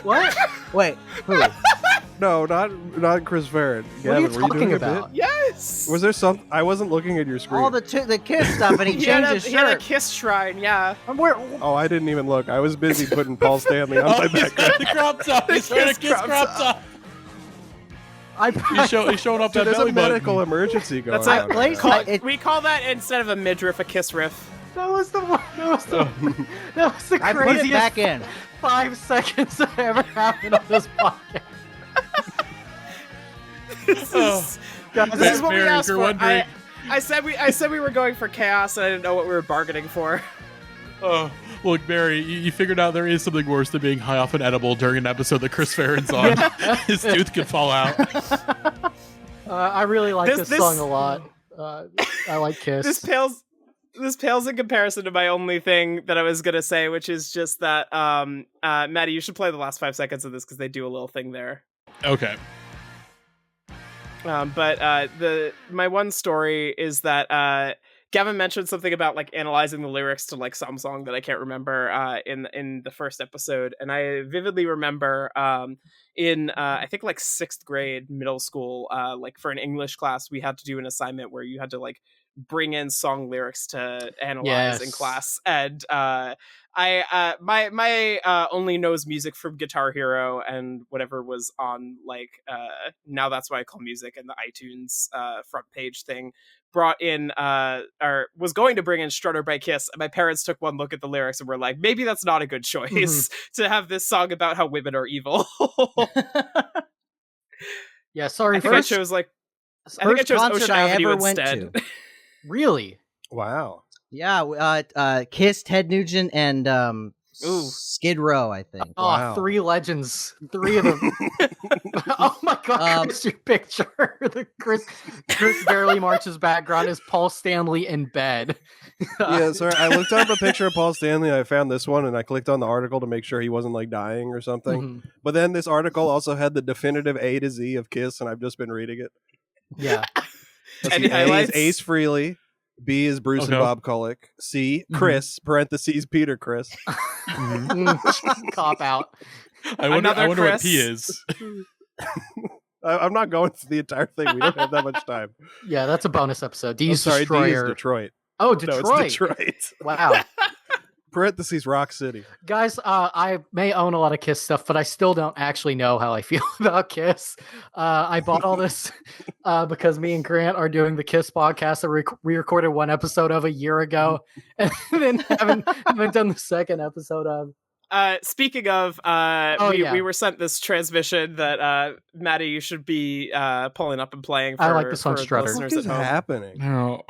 What? Wait, who? No, not Chris Farren. What are you Gavin, were talking doing a about? bit? Yes. Was there some? I wasn't looking at your screen. All the Kiss stuff, and he He had changed a, his he had a shirt. Kiss shrine. Yeah. Oh, I didn't even look. I was busy putting Paul Stanley on my He's background. got the crop top. He's wearing a Kiss Kiss crop crop top. top. He's showing up Dude, that there's belly a button. medical emergency going That's on. a place- right we call that instead of a midriff a Kiss riff. That was the I put it craziest back in. 5 seconds that ever happened on this podcast. This Oh. is what we Mary, asked you're for. wondering- I said we were going for chaos, and I didn't know what we were bargaining for. Oh, look, Mary, you figured out there is something worse than being high off an edible during an episode that Chris Farren's on. His tooth could fall out. I really like This- this song a lot. I like Kiss. This pales in comparison to my only thing that I was gonna say, which is just that Maddie, you should play the last 5 seconds of this because they do a little thing there. Okay. But my one story is that Gavin mentioned something about like analyzing the lyrics to like some song that I can't remember in the first episode, and I vividly remember in I think like 6th grade middle school, like for an English class we had to do an assignment where you had to like bring in song lyrics to analyze in Yes. class, and my only knows music from Guitar Hero and whatever was on like Now That's What I Call Music and the iTunes front page thing brought in or was going to bring in Strutter by Kiss, and my parents took one look at the lyrics and were like, maybe that's not a good choice to have this song about how women are evil. Yeah, sorry. I think I First, chose like I First chose concert Ocean I Avenue ever went instead. to. really? Wow. Yeah, Kiss, Ted Nugent, and Ooh. Skid Row, I think. Oh, Wow. 3 legends. 3 of them. Oh my god, Chris, your picture. Chris barely marches background is Paul Stanley in bed. Yeah, sorry. I looked up a picture of Paul Stanley. I found this one, and I clicked on the article to make sure he wasn't like dying or something. Mhm. But then this article also had the definitive A to Z of Kiss, and I've just been reading it. Yeah. Let's Any see, A highlights? is Ace Frehley. B is Bruce Okay. and Bob Kulick. C, Chris, parentheses, Peter Chris. Cop out. I wonder Another what Chris. P is. I'm not going through the entire thing. We don't have that much time. Yeah, that's a bonus episode. D I'm is sorry, D Destroyer. is Detroit. Oh, No, Detroit. it's Detroit. Wow. Parentheses, Rock City. Guys, I may own a lot of Kiss stuff, but I still don't actually know how I feel about Kiss. I bought all this because me and Grant are doing the Kiss podcast that we recorded 1 episode of a year ago, and then haven't done the second episode of. Speaking of, we were sent this transmission that Maddie, you should be pulling up and playing. For, I like this on for the Strutter. listeners What is at home. happening? No.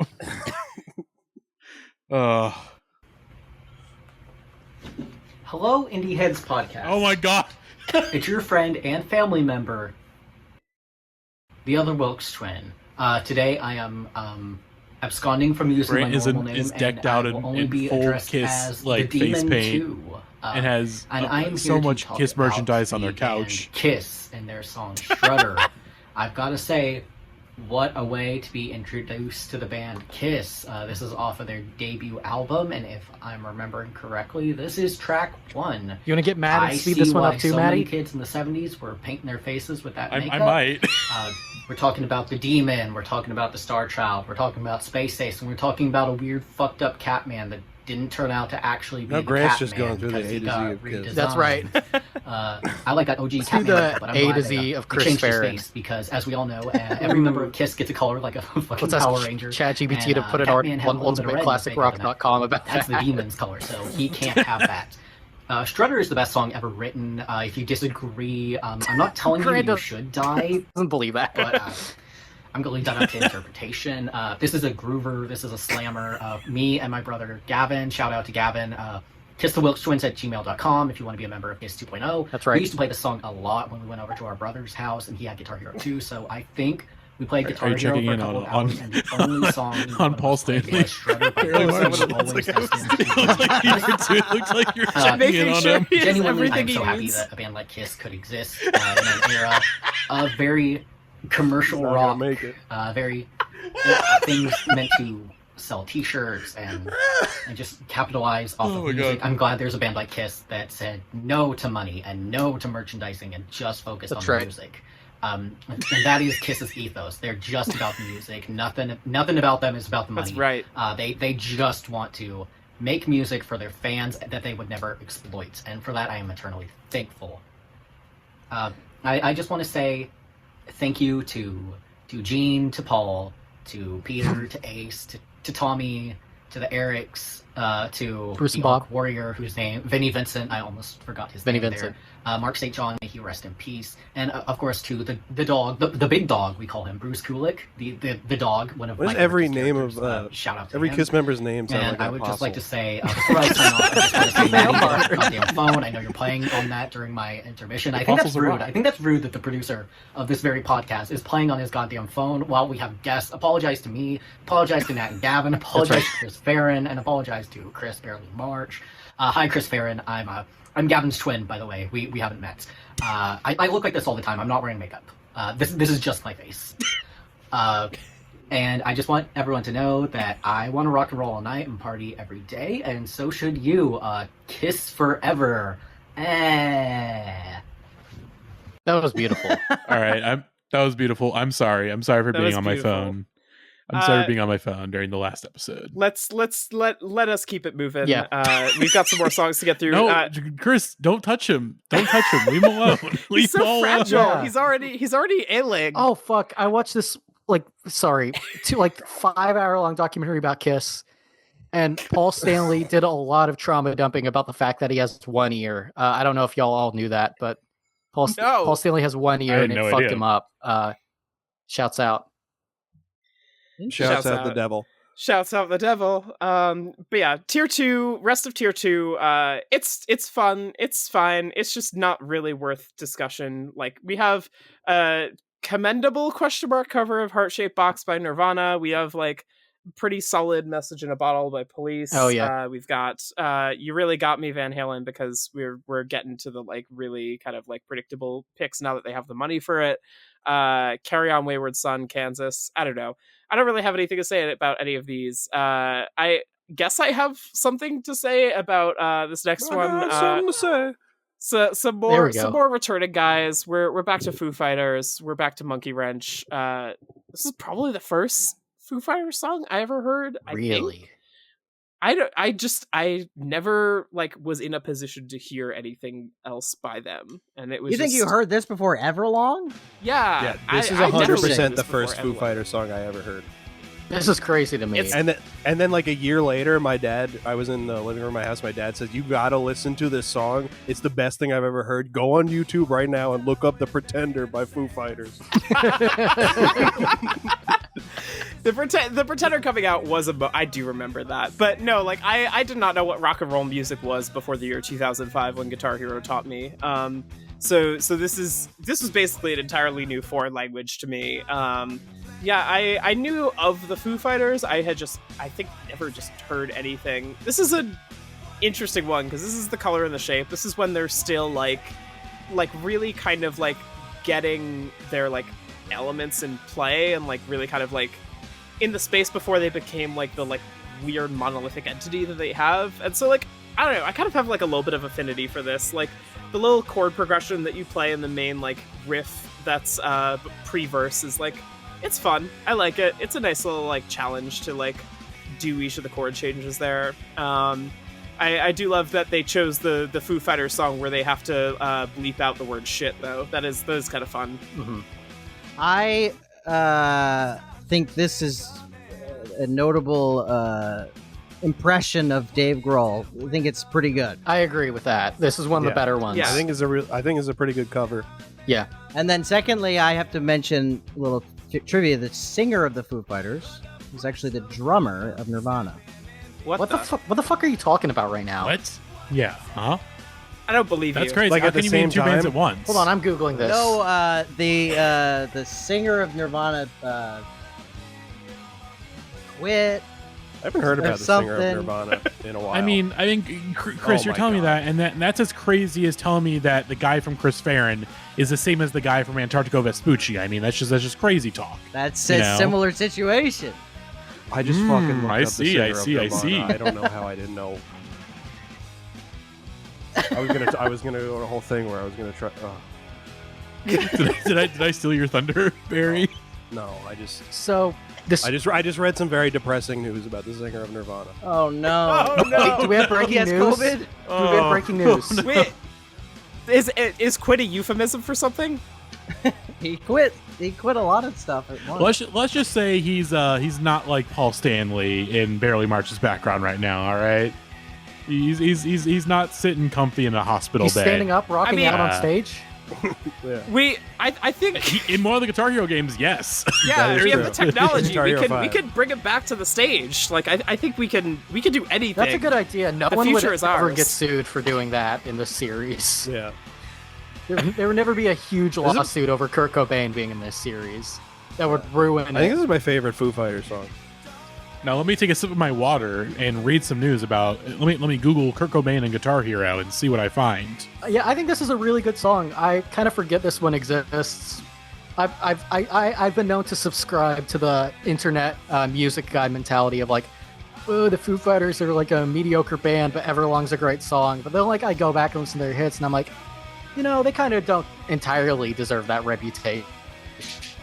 Hello, Indie Heads Podcast. Oh my god. It's your friend and family member, the other Wilkes twin. Today I am absconding from using Brant my is normal name, is decked and out I will in- only in be full addressed Kiss, as like, the face Demon paint 2. And has and I am so here to much talk Kiss about merchandise on the their couch. band Kiss and their song Strutter. I've got to say, what a way to be introduced to the band Kiss. This is off of their debut album, and if I'm remembering correctly, this is track 1. You want to get mad and I speed see this one why up too, so many Maddie? kids in the 70s were painting their faces with that I makeup. might. We're talking about the Demon, we're talking about the Star Child, we're talking about Space Station, we're talking about a weird fucked up Catman that didn't turn out to actually be No, the Grant's Catman just going through the because he A to Z got of Kiss. redesigned. That's right. I like that OG Let's do Catman the makeup, but I'm A glad to they, Z of they Chris changed his Farren. face because, as we all know, every member of Kiss gets a color like a fucking Let's ask Power Ranger. ChatGPT to and, put it Catman had a on little bit of red in his makeup, and ultimateclassicrock.com about that's the that. Demon's color, so he can't have that. Strutter is the best song ever written. If you disagree, I'm not telling you Grant you does- should die, Doesn't believe that. but I'm going to leave that up to interpretation. This is a groover. This is a slammer. Me and my brother Gavin, shout out to Gavin, KissTheWilkesTwins@gmail.com if you want to be a member of Kiss 2.0. That's right. We used to play this song a lot when we went over to our brother's house, and he had Guitar Hero 2, so I think we played Guitar you Hero checking for a in couple on- of hours, and the only song on Paul Stanley? was Strutter by Really Primus, much. which always has been- It looks like you're checking Making in on sure him. he has Genuinely, everything I'm he so happy needs. that a band like Kiss could exist in an era of very commercial Not gonna rock, make it. very things meant to sell T-shirts and just capitalize off Oh of my music. God. I'm glad there's a band like Kiss that said no to money and no to merchandising and just focused That's on right. the music. And that is Kiss's ethos. They're just about the music. Nothing about them is about the money. That's right. They just want to make music for their fans that they would never exploit, and for that I am eternally thankful. I just want to say thank you to Gene, to Paul, to Peter, to Ace, to Tommy, to the Erics, to Bruce the and Bob. Orc Warrior, whose name Vinnie Vincent. I almost forgot his Vinnie name Vincent. there. Mark St. John, may he rest in peace, and of course to the dog, the big dog we call him, Bruce Kulick, the dog. One of What my is every favorite name of characters. Shout out to every him. Kiss member's name? Sound And like I an would apostle. just like to say, before I sign off, I just want to say, Maddie, get off your goddamn phone. I know you're playing on that during my intermission. I think that's Apostles are rude. wrong. I think that's rude that the producer of this very podcast is playing on his goddamn phone while we have guests. Apologize to me. Apologize to Nat and Gavin. Apologize to Chris Farren. And apologize to Chris Barely March. Hi, Chris Farren. I'm Gavin's twin, by the way. We haven't met. I look like this all the time. I'm not wearing makeup. This is just my face. And I just want everyone to know that I want to rock and roll all night and party every day, and so should you. Kiss forever. That was beautiful. All right, that was beautiful. I'm sorry. I'm sorry for That being was on my beautiful. phone. I'm sorry Uh, for being on my phone during the last episode. Let us keep it moving. Yeah. We've got some more songs to get through. No, Chris, don't touch him. Don't touch him. Leave him alone. Leave He's him so alone. fragile. Yeah. He's already ailing. Oh fuck! I watched this 5-hour-long documentary about Kiss, and Paul Stanley did a lot of trauma dumping about the fact that he has one ear. I don't know if y'all all knew that, but No. Paul Stanley has one ear had and it no fucked idea. him up. Shouts out. Shouts Shouts out the out. devil. Shouts out the devil. But yeah, tier 2, rest of tier 2, it's fun, it's fine, it's just not really worth discussion. Like, we have a commendable cover of Heart-Shaped Box by Nirvana. We have like pretty solid Message in a Bottle by Police. Oh yeah. We've got You Really Got Me, Van Halen, because we're getting to the like really kind of like predictable picks now that they have the money for it. Carry On Wayward Son, Kansas. I don't know. I don't really have anything to say about any of these. I guess I have something to say about this next one. Something to say. So some There more we go. returning guys. We're back to Foo Fighters. We're back to Monkey Wrench. This is probably the first Foo Fighters song I ever heard. Really? I never like was in a position to hear anything else by them, and it was. You think you heard this before Everlong? Yeah, Yeah, this is I never 100% listened to the this first before Foo Everlong. Fighters song I ever heard. This is crazy to me. And then like a year later, my dad, I was in the living room of my house. My dad says, "You gotta listen to this song. It's the best thing I've ever heard. Go on YouTube right now and look up The Pretender by Foo Fighters." The Pretender coming out was I do remember that, but no, like I did not know what rock and roll music was before the year 2005 when Guitar Hero taught me. So this was basically an entirely new foreign language to me. Yeah, I knew of the Foo Fighters. I think never just heard anything. This is an interesting one because this is The Color and the Shape. This is when they're still like really kind of like getting their like elements in play and like really kind of like in the space before they became like the like weird monolithic entity that they have. And so like I don't know, I kind of have like a little bit of affinity for this. Like the little chord progression that you play in the main like riff that's pre-verse is like it's fun. I like it. It's a nice little like challenge to like do each of the chord changes there. I do love that they chose the Foo Fighters song where they have to bleep out the word shit though. That is kind of fun. Mhm. I think this is a notable impression of Dave Grohl. I think it's pretty good. I agree with that. This is one of the better ones. Yeah. I think it's a pretty good cover. Yeah. And then secondly, I have to mention a little trivia. The singer of the Foo Fighters was actually the drummer of Nirvana. What the fuck are you talking about right now? What? Yeah. Huh? I don't believe That's you. crazy. Like How at the can you mean same two bands time? at once? Hold on, I'm googling this. No, the singer of Nirvana quit. I haven't heard Or about the singer of something. Nirvana in a while. I mean, I think Chris, Oh you're my telling me God. that, and that's as crazy as telling me that the guy from Chris Farren is the same as the guy from Antarctigo Vespucci. I mean, that's just crazy talk. That's You a know? sonna situation. I just fucking looked I up see, the I singer see, of I Nirvana. see. I don't know how I didn't know. I was gonna go on a whole thing where I was gonna try. did I steal your thunder, Barry? No, I just So this. I just read some very depressing news about the singer of Nirvana. Oh no! Oh no! Wait, do we have He breaking has news? COVID? Do we have breaking news? Wait, is quit a euphemism for something? He quit. He quit a lot of stuff at once. Let's just say he's not like Paul Stanley in Barely March's background right now. All right, he's not sitting comfy in a hospital He's bed. standing up, rocking mean- out on stage. Yeah. I think In one of the Guitar Hero games, yes. yeah, That is we have true. the technology. Guitar we Hero could 5. bring it back to the stage. Like I think we can do anything. That's a good idea. No The one would future is ever ours. get sued for doing that in this series. Yeah. There would never be a huge lawsuit over Kurt Cobain being in this series. That would ruin I think it. this is my favorite Foo Fighters song. Now let me take a sip of my water and read some news about. Let me Google Kurt Cobain and Guitar Hero and see what I find. Yeah, I think this is a really good song. I kind of forget this one exists. I've been known to subscribe to the internet music guy mentality of like, oh, the Foo Fighters are like a mediocre band, but Everlong's a great song. But then like I go back and listen to their hits, and I'm like, you know, they kind of don't entirely deserve that reputation.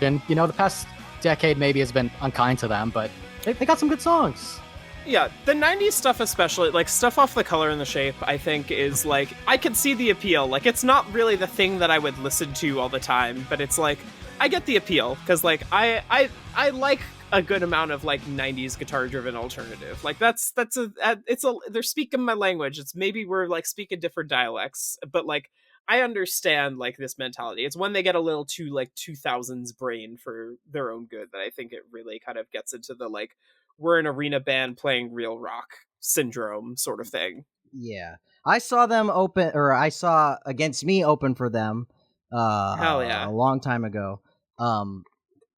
You know, the past decade maybe has been unkind to them, but they got some good songs. Yeah, the 90s stuff especially, like stuff off The Color and the Shape, I think is like, I can see the appeal. Like, it's not really the thing that I would listen to all the time, but it's like, I get the appeal, because like, I like a good amount of like 90s guitar-driven alternative. Like, they're speaking my language. It's maybe we're like speaking different dialects, but like, I understand like this mentality. It's when they get a little too like 2000s brain for their own good that I think it really kind of gets into the like we're an arena band playing real rock syndrome sort of thing. Yeah, I saw them open, or I saw Against Me open for them. Hell yeah. A long time ago.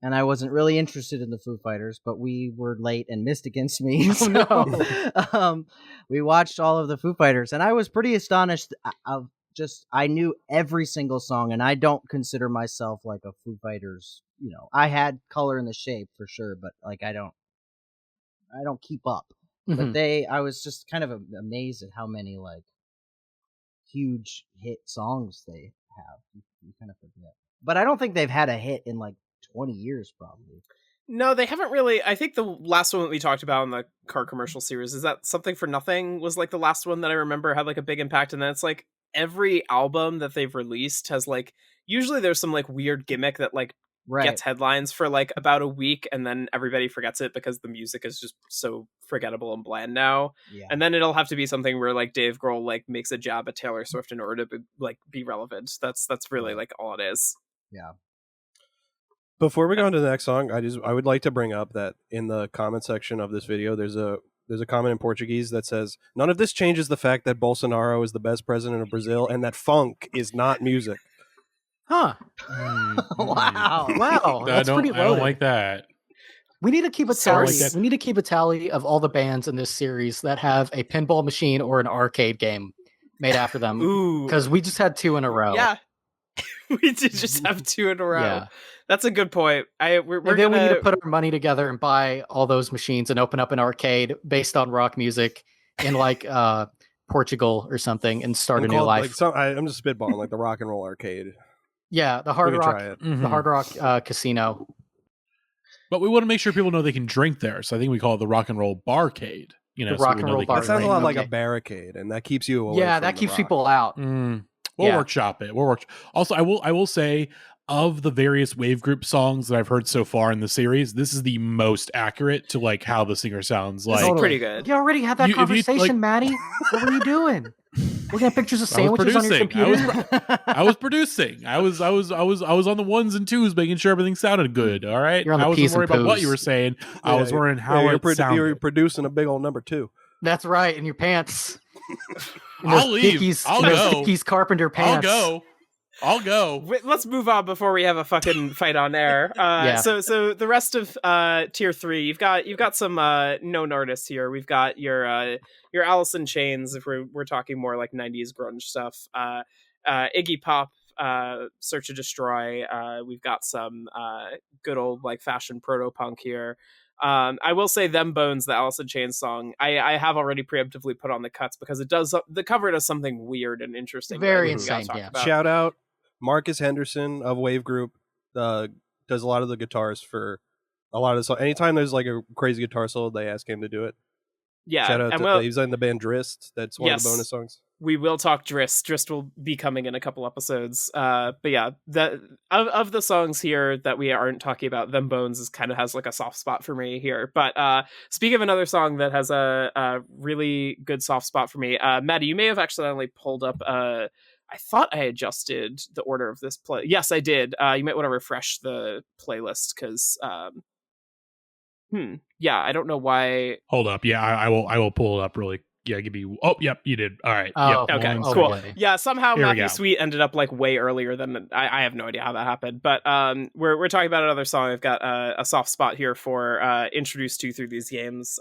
And I wasn't really interested in the Foo Fighters, but we were late and missed Against Me. So, no. We watched all of the Foo Fighters, and I was pretty astonished. I knew every single song, and I don't consider myself like a Foo Fighters. I had Color in the Shape for sure, but like I don't keep up. Mhm. But I was just kind of amazed at how many like huge hit songs they have. You kind of forget, but I don't think they've had a hit in like 20 years, probably. No, they haven't really. I think the last one that we talked about in the car commercial series, is that Something for Nothing was like the last one that I remember had like a big impact. And then it's like every album that they've released has like, usually there's some like weird gimmick that like gets headlines for like about a week, and then everybody forgets it because the music is just so forgettable and bland now. Yeah. And then it'll have to be something where like Dave Grohl like makes a jab at Taylor Swift in order to be relevant. That's really like all it is. Yeah. Before we go on to the next song, I would like to bring up that in the comment section of this video, there's a comment in Portuguese that says, "None of this changes the fact that Bolsonaro is the best president of Brazil and that funk is not music." Huh. Wow. Wow. That's pretty loaded. I don't like that. We need to keep a Sorry. tally. We need to keep a tally of all the bands in this series that have a pinball machine or an arcade game made after them. Ooh. Because we just had 2 in a row. Yeah. We did just have 2 in a row. Yeah. That's a good point. We're And then we need to put our money together and buy all those machines and open up an arcade based on rock music in like Portugal or something and start a new life. Like I'm just spitballing, like the Rock and Roll Arcade. Yeah, the We Hard could Rock, try it. the Hard Rock Casino. But we want to make sure people know they can drink there, so I think we call it the Rock and Roll Barcade. The so Rock we and know Roll they can Bar. That sounds a lot like Okay. a barricade, and that keeps you away. Yeah, from that the keeps rock. people out. We'll Yeah. workshop it. Also, I will say, of the various WaveGroup songs that I've heard so far in the series, this is the most accurate to like how the singer sounds. This Like is pretty good. You already had that if you, conversation, like- Maddie. What were you doing? Looking at pictures of I was sandwiches on your producing. computer. I was producing. I was on the 1s and 2s, making sure everything sounded good. All right. You're on the I wasn't P's and worried about what poos. you were saying. I was worrying how you're it sounded. You're producing a big old number 2. That's right, in your pants. In I'll those leave. Dickies, I'll in those go. Dickies Carpenter pants. I'll go. Wait, let's move on before we have a fucking fight on air. Yeah. So the rest of tier 3, you've got some known artists here. We've got your Alice in Chains, if we're talking more like 90s grunge stuff. Iggy Pop, Search to Destroy. We've got some good old like fashion proto punk here. I will say Them Bones, the Alice in Chains song, I have already preemptively put on the cuts because the cover does something weird and interesting. Very that we gotta insane, talk yeah. about. Shout out Marcus Henderson of WaveGroup. Does a lot of the guitars for a lot of the songs. Anytime there's like a crazy guitar solo, they ask him to do it. Yeah, Shout out and to he's in the band Drist. That's one of the bonus songs. We will talk Drist. Drist will be coming in a couple episodes. But yeah, of the songs here that we aren't talking about, Them Bones has like a soft spot for me here. But speaking of another song that has a really good soft spot for me, Maddie, you may have accidentally pulled up. I thought I adjusted the order of this play. Yes, I did. You might want to refresh the playlist because. Yeah, I don't know why. Hold up. Yeah, I will pull it up really. Yeah, give me. Oh, yep, you did. All right. Oh, yep, Okay, one cool. second. Yeah, somehow Here we Matthew go. Sweet ended up like way earlier than I have no idea how that happened. But we're talking about another song. I've got a soft spot here for introduced to through these games.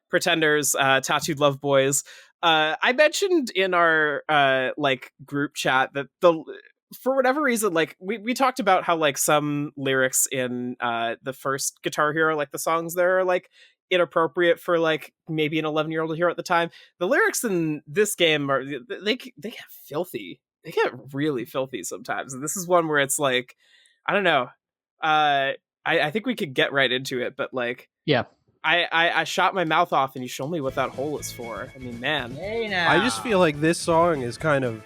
Pretenders, Tattooed Love Boys. I mentioned in our like group chat that for whatever reason, like we talked about how like some lyrics in the first Guitar Hero, like the songs there are like inappropriate for like maybe an 11-year-old to hear at the time. The lyrics in this game are they get filthy. They get really filthy sometimes, and this is one where it's like, I don't know. I think we could get right into it, but like, Yeah. I shot my mouth off and you show me what that hole is for. I mean, man. Hey now. I just feel like this song is kind of.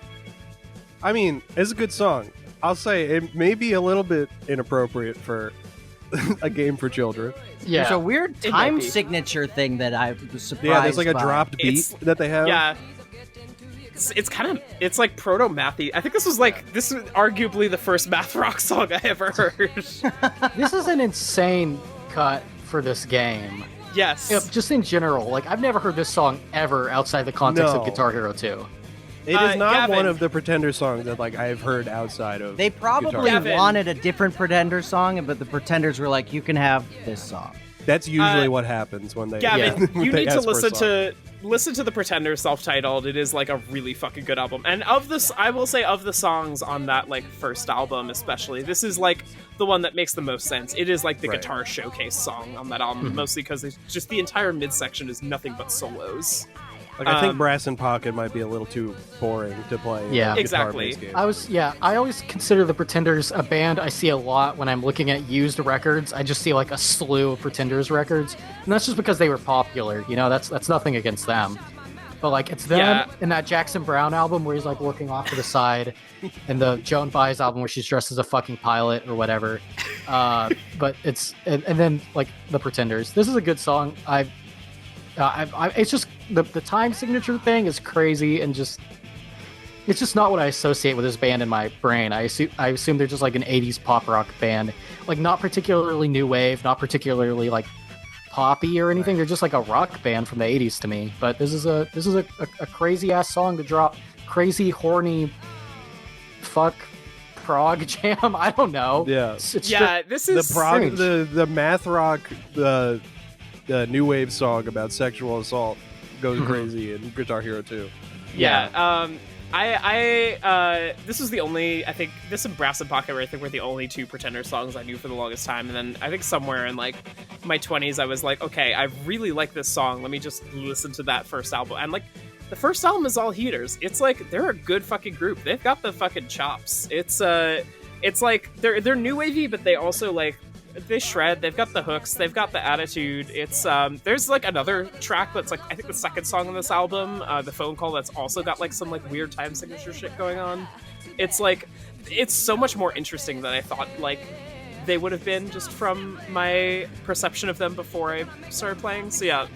I mean, it's a good song. I'll say it may be a little bit inappropriate for a game for children. Yeah. There's a weird It might time be. signature thing that I was surprised Yeah, there's like a by. dropped beat It's- that they have. Yeah. It's like proto mathy. I think this is arguably the first math rock song I ever heard. This is an insane cut for this game. Yes. Just in general, like I've never heard this song ever outside the context of No. Guitar Hero 2. It is not Gavin. one of the Pretender songs that like I've heard outside of. They probably Guitar Hero. Gavin. wanted a different Pretender song, but the Pretenders were like, "You can have this song." That's usually what happens when they. Gavin, when you they need to ask for a listen song. to the Pretender self-titled. It is like a really fucking good album. And of this, I will say of the songs on that like first album, especially, this is like the one that makes the most sense. It is like the Right. guitar showcase song on that album, mostly because just the entire midsection is nothing but solos. Like I think Brass in Pocket might be a little too boring to play. in Yeah. a Exactly. guitar-based game. I always consider the Pretenders a band I see a lot when I'm looking at used records. I just see like a slew of Pretenders records, and that's just because they were popular. You know, that's nothing against them. But like it's them Yeah. in that Jackson Browne album where he's like looking off to the side, and the Joan Baez album where she's dressed as a fucking pilot or whatever. But it's and then like the Pretenders. This is a good song. It's just the time signature thing is crazy and just it's just not what I associate with this band in my brain. I assume they're just like an 80s pop rock band, like not particularly new wave, not particularly like poppy or anything. They're just like a rock band from the 80s to me. But this is a crazy ass song to drop, crazy horny fuck prog jam. I don't know. Yeah. It's Yeah, this is The prog, strange. the math rock, the new wave song about sexual assault goes crazy in Guitar Hero 2. Yeah. This was the only, I think, this and Brass and Pocket were, I think, were the only two Pretender songs I knew for the longest time. And then I think somewhere in like my 20s, I was like, okay, I really like this song. Let me just listen to that first album. And like, the first album is all heaters. It's like, they're a good fucking group. They've got the fucking chops. It's like, they're new wavy, but they also like, they shred. They've got the hooks. They've got the attitude. It's there's like another track that's like I think the second song on this album, the phone call, that's also got like some like weird time signature shit going on. It's like it's so much more interesting than I thought like they would have been just from my perception of them before I started playing. So yeah,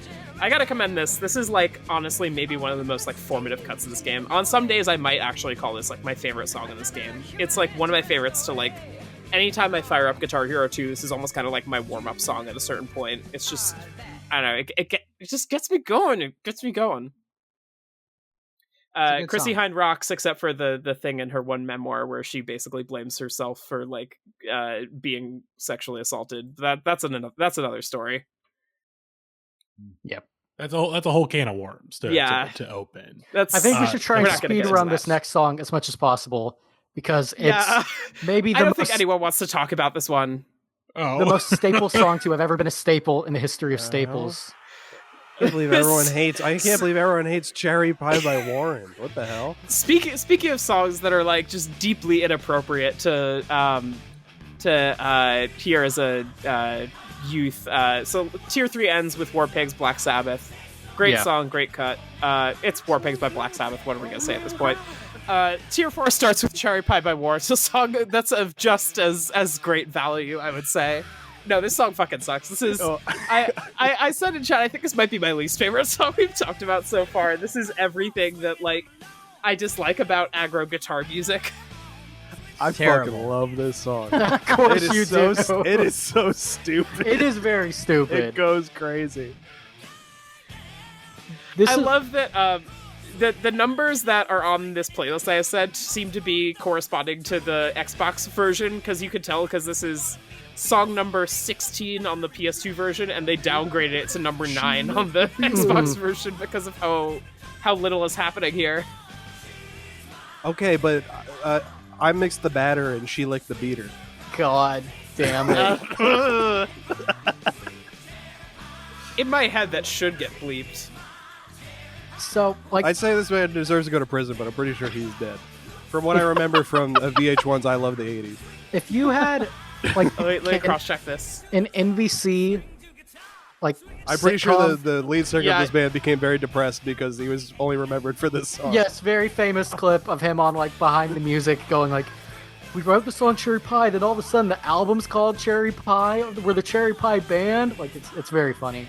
I gotta commend this. This is like honestly maybe one of the most like formative cuts of this game. On some days I might actually call this like my favorite song in this game. It's like one of my favorites to like. Anytime I fire up Guitar Hero 2, this is almost kind of like my warm-up song at a certain point. It's just, I don't know, it just gets me going. It gets me going. Chrissy Hynde rocks, except for the thing in her one memoir where she basically blames herself for like being sexually assaulted. That's another story. Yep. That's a whole can of worms to open. That's I think we should try we're and not gonna speed get into around this that. next song as much as possible because it's maybe I the don't most, think anyone wants to talk about this one. Oh, the most staple song to have ever been a staple in the history of staples. I can't believe everyone hates Cherry Pie by Warrant. What the hell? Speaking of songs that are like just deeply inappropriate to hear as a youth. So tier 3 ends with War Pigs, Black Sabbath. Great song, great cut. It's War Pigs by Black Sabbath. What are we gonna say at this point? Tier 4 starts with Cherry Pie by Warrant. It's a song that's of just as great value, I would say. No, this song fucking sucks. This is I said in chat, I think this might be my least favorite song we've talked about so far. This is everything that like I dislike about aggro guitar music. I Terrible. fucking love this song. Of course It you is so do. it is so stupid. It is very It stupid. goes crazy. I love that the numbers that are on this playlist I have said seem to be corresponding to the Xbox version, because you could tell because this is song number 16 on the PS2 version and they downgraded it to number 9 on the Xbox version because of how little is happening here. Okay, but I mixed the batter and she licked the beater. God damn it. In my head that should get bleeped. So, like, I'd say this man deserves to go to prison, but I'm pretty sure he's dead. From what I remember from VH1's I Love the 80s. if you had, like, Let me cross-check this. an NBC, like, I'm pretty sure sitcom- the lead singer Yeah. of this band became very depressed because he was only remembered for this song. Yes, very famous clip of him on, like, behind the music going, like, we wrote the song Cherry Pie, then all of a sudden the album's called Cherry Pie, we're the Cherry Pie Band. Like, it's very funny.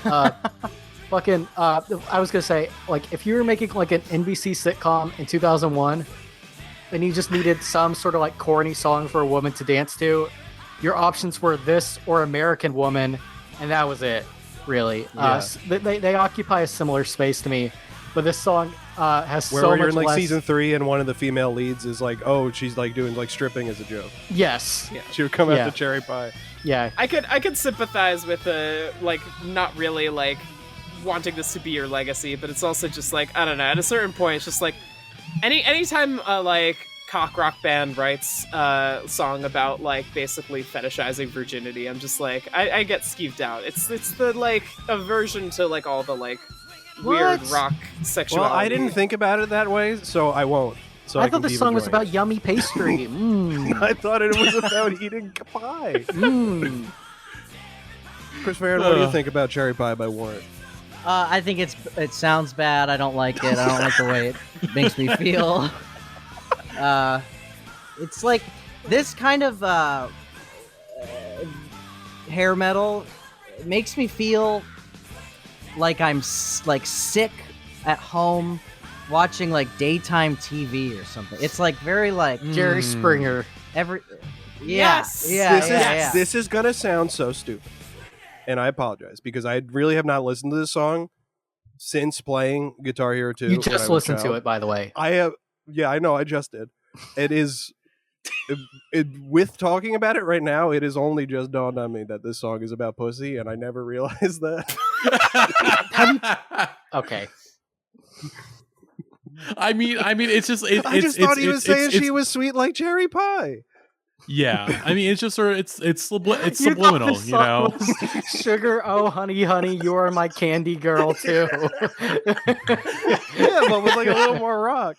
I was gonna say, like, if you were making, like, an NBC sitcom in 2001, and you just needed some sort of, like, corny song for a woman to dance to, your options were this or American Woman, and that was it. really. Yeah. They occupy a similar space to me, but this song has Where so you're much in like less. season 3 and one of the female leads is like, oh, she's like doing like stripping as a joke. Yes. Yeah. She would come Yeah. after Cherry Pie. Yeah. I could sympathize with like not really like wanting this to be your legacy, but it's also just like, I don't know, at a certain point it's just like anytime like cock rock band writes a song about like basically fetishizing virginity, I'm just like I get skeeved out. It's the like aversion to like all the like weird What? rock sexuality. Well, I didn't think about it that way, so I won't. So I can thought the keep song was enjoying about yummy pastry. I thought it was about eating pie. Chris Farren, what do you think about Cherry Pie by Warrant? I think it sounds bad. I don't like it. I don't like the way it makes me feel. It's like this kind of hair metal. It makes me feel like I'm like sick at home watching like daytime TV or something. It's like very like Jerry Springer. every. Yes! This is gonna sound so stupid, and I apologize because I really have not listened to this song since playing Guitar Hero 2. You just listened to it, by the way. I have. Yeah, I know. I just did. It is. With talking about it right now, it has only just dawned on me that this song is about pussy, and I never realized that. Okay. I mean, it's just. I just thought he was saying she was sweet like cherry pie. Yeah, I mean, it's just sort of it's You thought subliminal, the you know. song was Sugar, oh honey, honey, you are my candy girl too. Yeah, but with like a little more rock.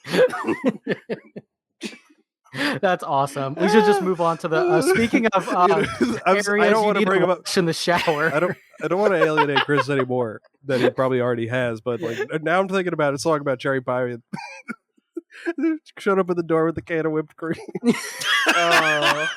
That's awesome. We should just move on to the. Speaking of I areas don't want to bring him up. wash in the shower. I don't want to alienate Chris anymore than he probably already has. But like now, I'm thinking about a song about cherry pie. Showed up at the door with the can of whipped cream. Oh.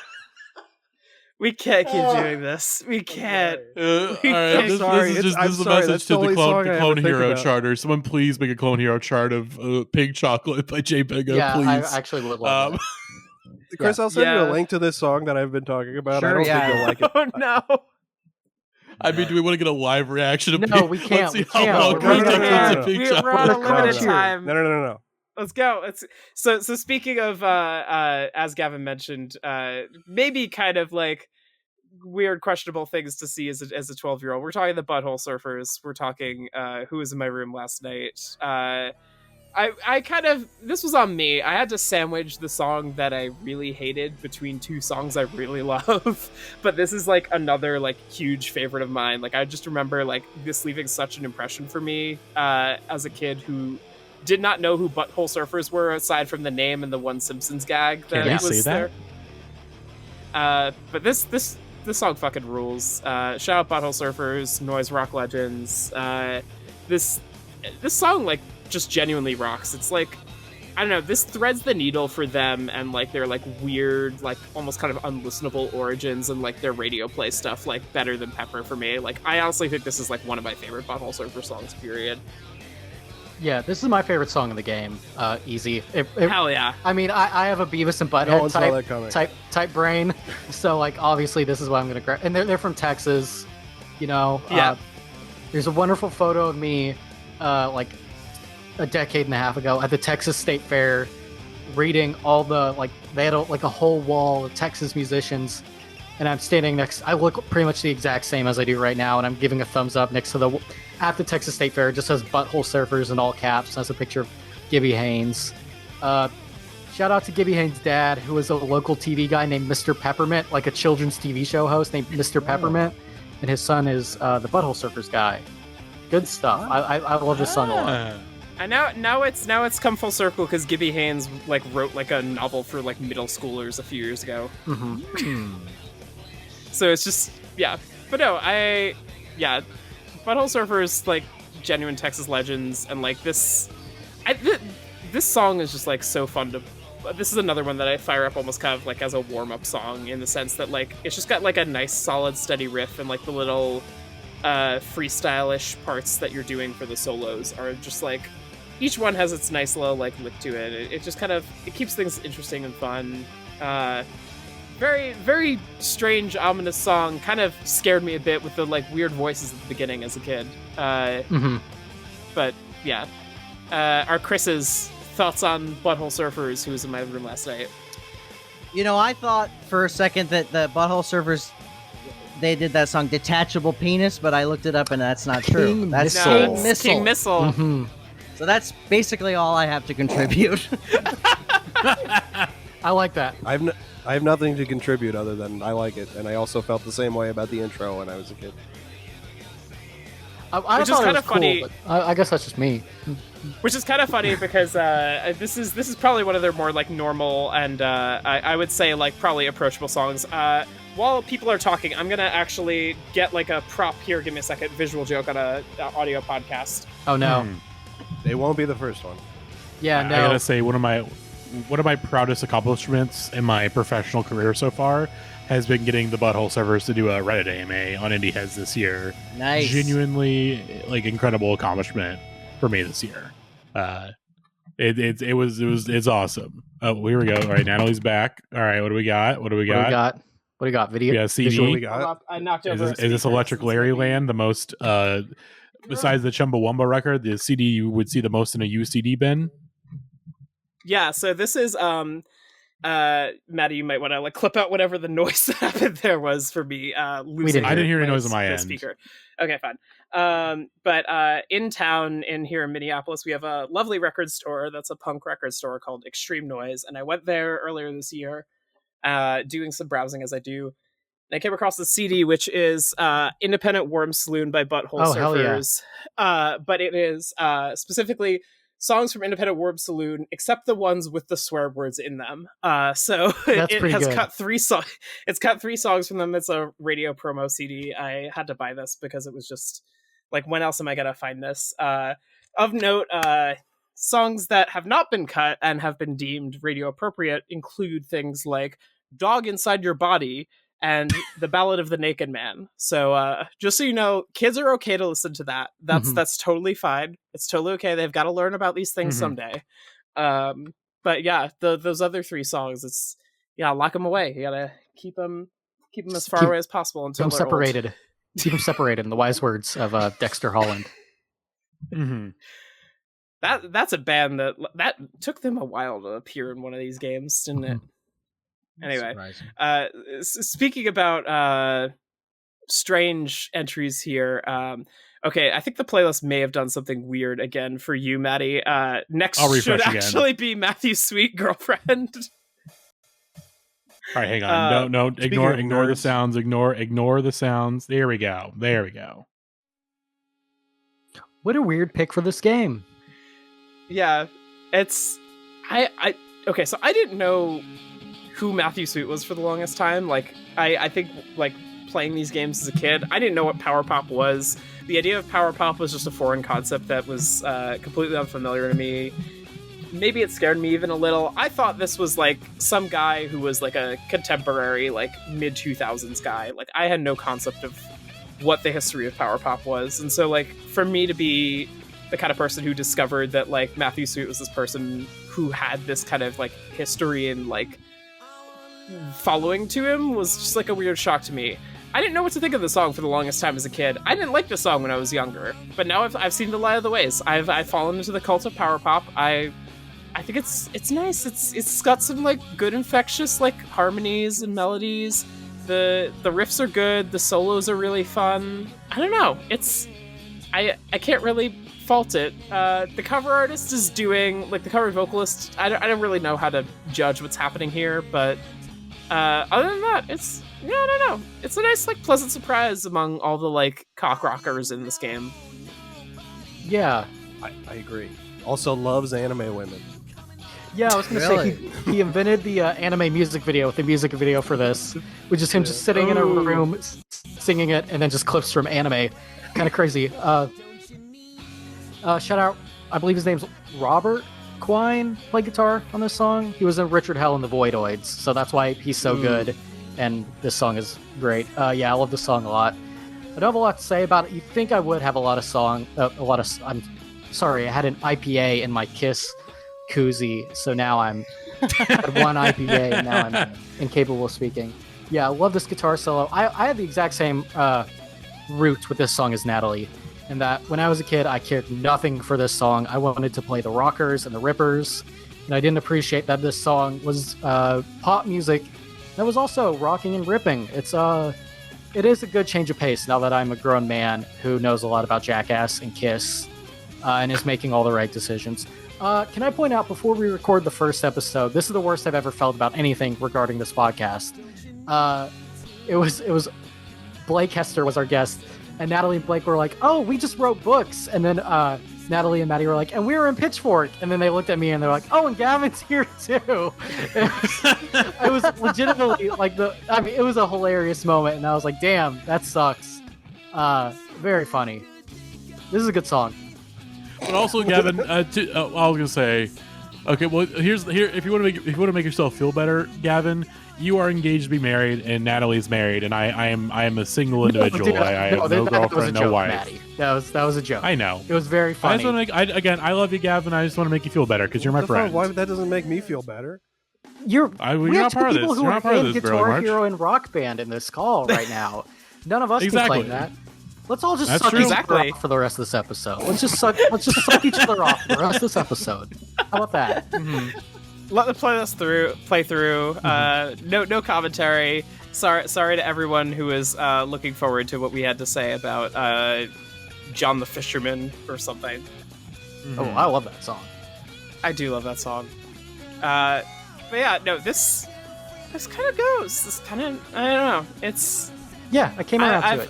We can't keep doing this. We can't. All right, this is a message to the Clone Hero charter. Someone please make a Clone Hero chart of Pink Chocolate by Jay Bego, Yeah, please. I actually would love that. Chris, I'll send you Yeah. a link to this song that I've been talking about. Sure, I don't yeah. think you'll like it. Oh no. I mean, do we want to get a live reaction of No, Pink? we can't, Let's see we how can't. long We're Chris running takes out. into Pink We're on a Chocolate. limited Here. time. No. Let's go. So speaking of as Gavin mentioned, maybe kind of like weird, questionable things to see as a 12-year-old. We're talking the Butthole Surfers. We're talking Who Was in My Room Last Night. I kind of, this was on me. I had to sandwich the song that I really hated between two songs I really love. But this is like another like huge favorite of mine. Like I just remember like this leaving such an impression for me as a kid who did not know who Butthole Surfers were aside from the name and the one Simpsons gag that Can you was say that? there. But this song fucking rules. Shout out Butthole Surfers, Noise Rock Legends. This song like just genuinely rocks. It's like, I don't know, this threads the needle for them and like their like weird, like almost kind of unlistenable origins and like their radio play stuff like better than Pepper for me. Like I honestly think this is like one of my favorite Butthole Surfer songs, period. Yeah, this is my favorite song in the game. Easy. Hell yeah. I mean, I have a Beavis and No one Butthead saw that coming. type brain, so like obviously this is what I'm gonna grab. And they're from Texas, you know. Yeah. There's a wonderful photo of me, like a decade and a half ago at the Texas State Fair, reading all the like they had a whole wall of Texas musicians, and I'm standing next. I look pretty much the exact same as I do right now, and I'm giving a thumbs up next to the. At the Texas State Fair, it just says Butthole Surfers in all caps. That's a picture of Gibby Haynes. Shout out to Gibby Haynes' dad, who was a local TV guy named Mr. Peppermint, like a children's TV show host named Mr. Peppermint. And his son is the Butthole Surfers guy. Good stuff. I love this song a lot. And now it's come full circle because Gibby Haynes like wrote like a novel for like middle schoolers a few years ago. Mm-hmm. So it's just but no, Butthole Surfers like genuine Texas legends, and like this song is just like so fun to. This is another one that I fire up almost kind of like as a warm up song in the sense that like it's just got like a nice solid steady riff, and like the little freestyle-ish parts that you're doing for the solos are just like each one has its nice little like lick to it. It just kind of it keeps things interesting and fun. very, very strange, ominous song. Kind of scared me a bit with the like weird voices at the beginning as a kid. But yeah, our Chris's thoughts on Butthole Surfers, who was in my room last night. You know, I thought for a second that the Butthole Surfers, they did that song Detachable Penis, but I looked it up and that's not true. That's King Missile. King Missile. Mm-hmm. So that's basically all I have to contribute. I like that. I have nothing to contribute other than I like it, and I also felt the same way about the intro when I was a kid. I Which is thought it kind was of funny. cool, but I guess that's just me. Which is kind of funny because this is probably one of their more like normal and I would say like probably approachable songs. While people are talking, I'm gonna actually get like a prop here. Give me a second. Visual joke on a audio podcast. Oh no. It won't be the first one. Yeah, no. I gotta say, one of my proudest accomplishments in my professional career so far has been getting the Butthole Servers to do a Reddit AMA on Indie Heads this year. Nice. Genuinely, like, incredible accomplishment for me this year. It's awesome. Oh, here we go. All right, Natalie's back. All right, what do we got? What do we got? Video. We got CD. visual. We got I knocked over. Is this Electric Larryland the most? Besides the Chumbawamba record, the CD you would see the most in a UCD bin? Yeah, so this is Maddie, you might want to like clip out whatever the noise that happened there was for me. Losing I didn't hear any my noise on my end. Speaker. Okay, fine. But in town, here in Minneapolis, we have a lovely record store that's a punk record store called Extreme Noise, and I went there earlier this year, doing some browsing as I do. And I came across the CD, which is Independent Worm Saloon by Butthole Surfers. Yeah. But it is specifically songs from Independent Worm Saloon, except the ones with the swear words in them. So it has good. cut 3 songs. It's cut 3 songs from them. It's a radio promo CD. I had to buy this because it was just like, when else am I gonna find this? Of note, songs that have not been cut and have been deemed radio appropriate include things like Dog Inside Your Body and The Ballad of the Naked Man. So just so you know, kids are okay to listen to that. That's totally fine. It's totally okay. They've got to learn about these things someday. But yeah, those other 3 songs, it's lock them away. You gotta keep them as far away as possible until they're separated. Old. Keep them separated. In the wise words of Dexter Holland. That's a band that took them a while to appear in one of these games, didn't it? Anyway, speaking about strange entries here, okay, I think the playlist may have done something weird again for you, Maddie. Next should actually be Matthew's Sweet Girlfriend. All right, hang on. No, ignore the sounds. Ignore the sounds. There we go. What a weird pick for this game. Yeah, it's okay, so I didn't know who Matthew Sweet was for the longest time. Like, I think, like, playing these games as a kid, I didn't know what power pop was. The idea of power pop was just a foreign concept that was completely unfamiliar to me. Maybe it scared me even a little. I thought this was, like, some guy who was, like, a contemporary, like, mid-2000s guy. Like, I had no concept of what the history of power pop was. And so, like, for me to be the kind of person who discovered that, like, Matthew Sweet was this person who had this kind of, like, history and, like, following to him was just like a weird shock to me. I didn't know what to think of the song for the longest time as a kid. I didn't like the song when I was younger, but now I've seen the light of the ways. I've fallen into the cult of power pop. I think it's nice. It's got some like good infectious like harmonies and melodies. The riffs are good. The solos are really fun. I don't know. I can't really fault it. The cover artist is doing like the cover vocalist. I don't really know how to judge what's happening here, but other than that, I don't know. It's a nice, like, pleasant surprise among all the, like, cock rockers in this game. Yeah. I agree. Also loves anime women. Yeah, I was going to say, he invented the anime music video with the music video for this, which is him just sitting in a room singing it, and then just clips from anime. Kind of crazy. Shout out, I believe his name's Robert Quine, played guitar on this song. He was in Richard Hell and the Voidoids, so that's why he's so good, and this song is great. Yeah, I love this song a lot. I don't have a lot to say about it. You'd think I would have I'm sorry, I had an IPA in my Kiss koozie, so now I'm at one IPA, and now I'm incapable of speaking. Yeah, I love this guitar solo. I had the exact same roots with this song as Natalie, and that when I was a kid, I cared nothing for this song. I wanted to play the rockers and the rippers, and I didn't appreciate that this song was pop music that was also rocking and ripping. It is a good change of pace now that I'm a grown man who knows a lot about Jackass and Kiss and is making all the right decisions. Can I point out before we record the first episode, this is the worst I've ever felt about anything regarding this podcast. It was Blake Hester was our guest, and Natalie and Blake were like, "Oh, we just wrote books," and then Natalie and Maddie were like, "And we were in Pitchfork," and then they looked at me and they're like, "Oh, and Gavin's here too." It was legitimately like it was a hilarious moment, and I was like, "Damn, that sucks." Very funny. This is a good song. But also, Gavin, I was gonna say, okay, well, here. If you want to make yourself feel better, Gavin, you are engaged to be married, and Natalie's married, and I am a single individual. I have no girlfriend, no wife. Maddie. That was a joke. I know. It was very funny. I just want to make. I love you, Gavin. I just want to make you feel better because you're my friend. Why that doesn't make me feel better? You're not part of this. You're not part of this, Guitar Hero and Rock Band in this call right now. None of us can claim that. Let's all just suck each other off for the rest of this episode. Let's just suck each other off for the rest of this episode. How about that? Mm-hmm. Let the play through. Mm-hmm. No commentary. Sorry to everyone who is looking forward to what we had to say about John the Fisherman or something. Mm-hmm. Oh, I love that song. I do love that song. But yeah, no, this kind of goes. This kind of, I don't know. It's I came around to it.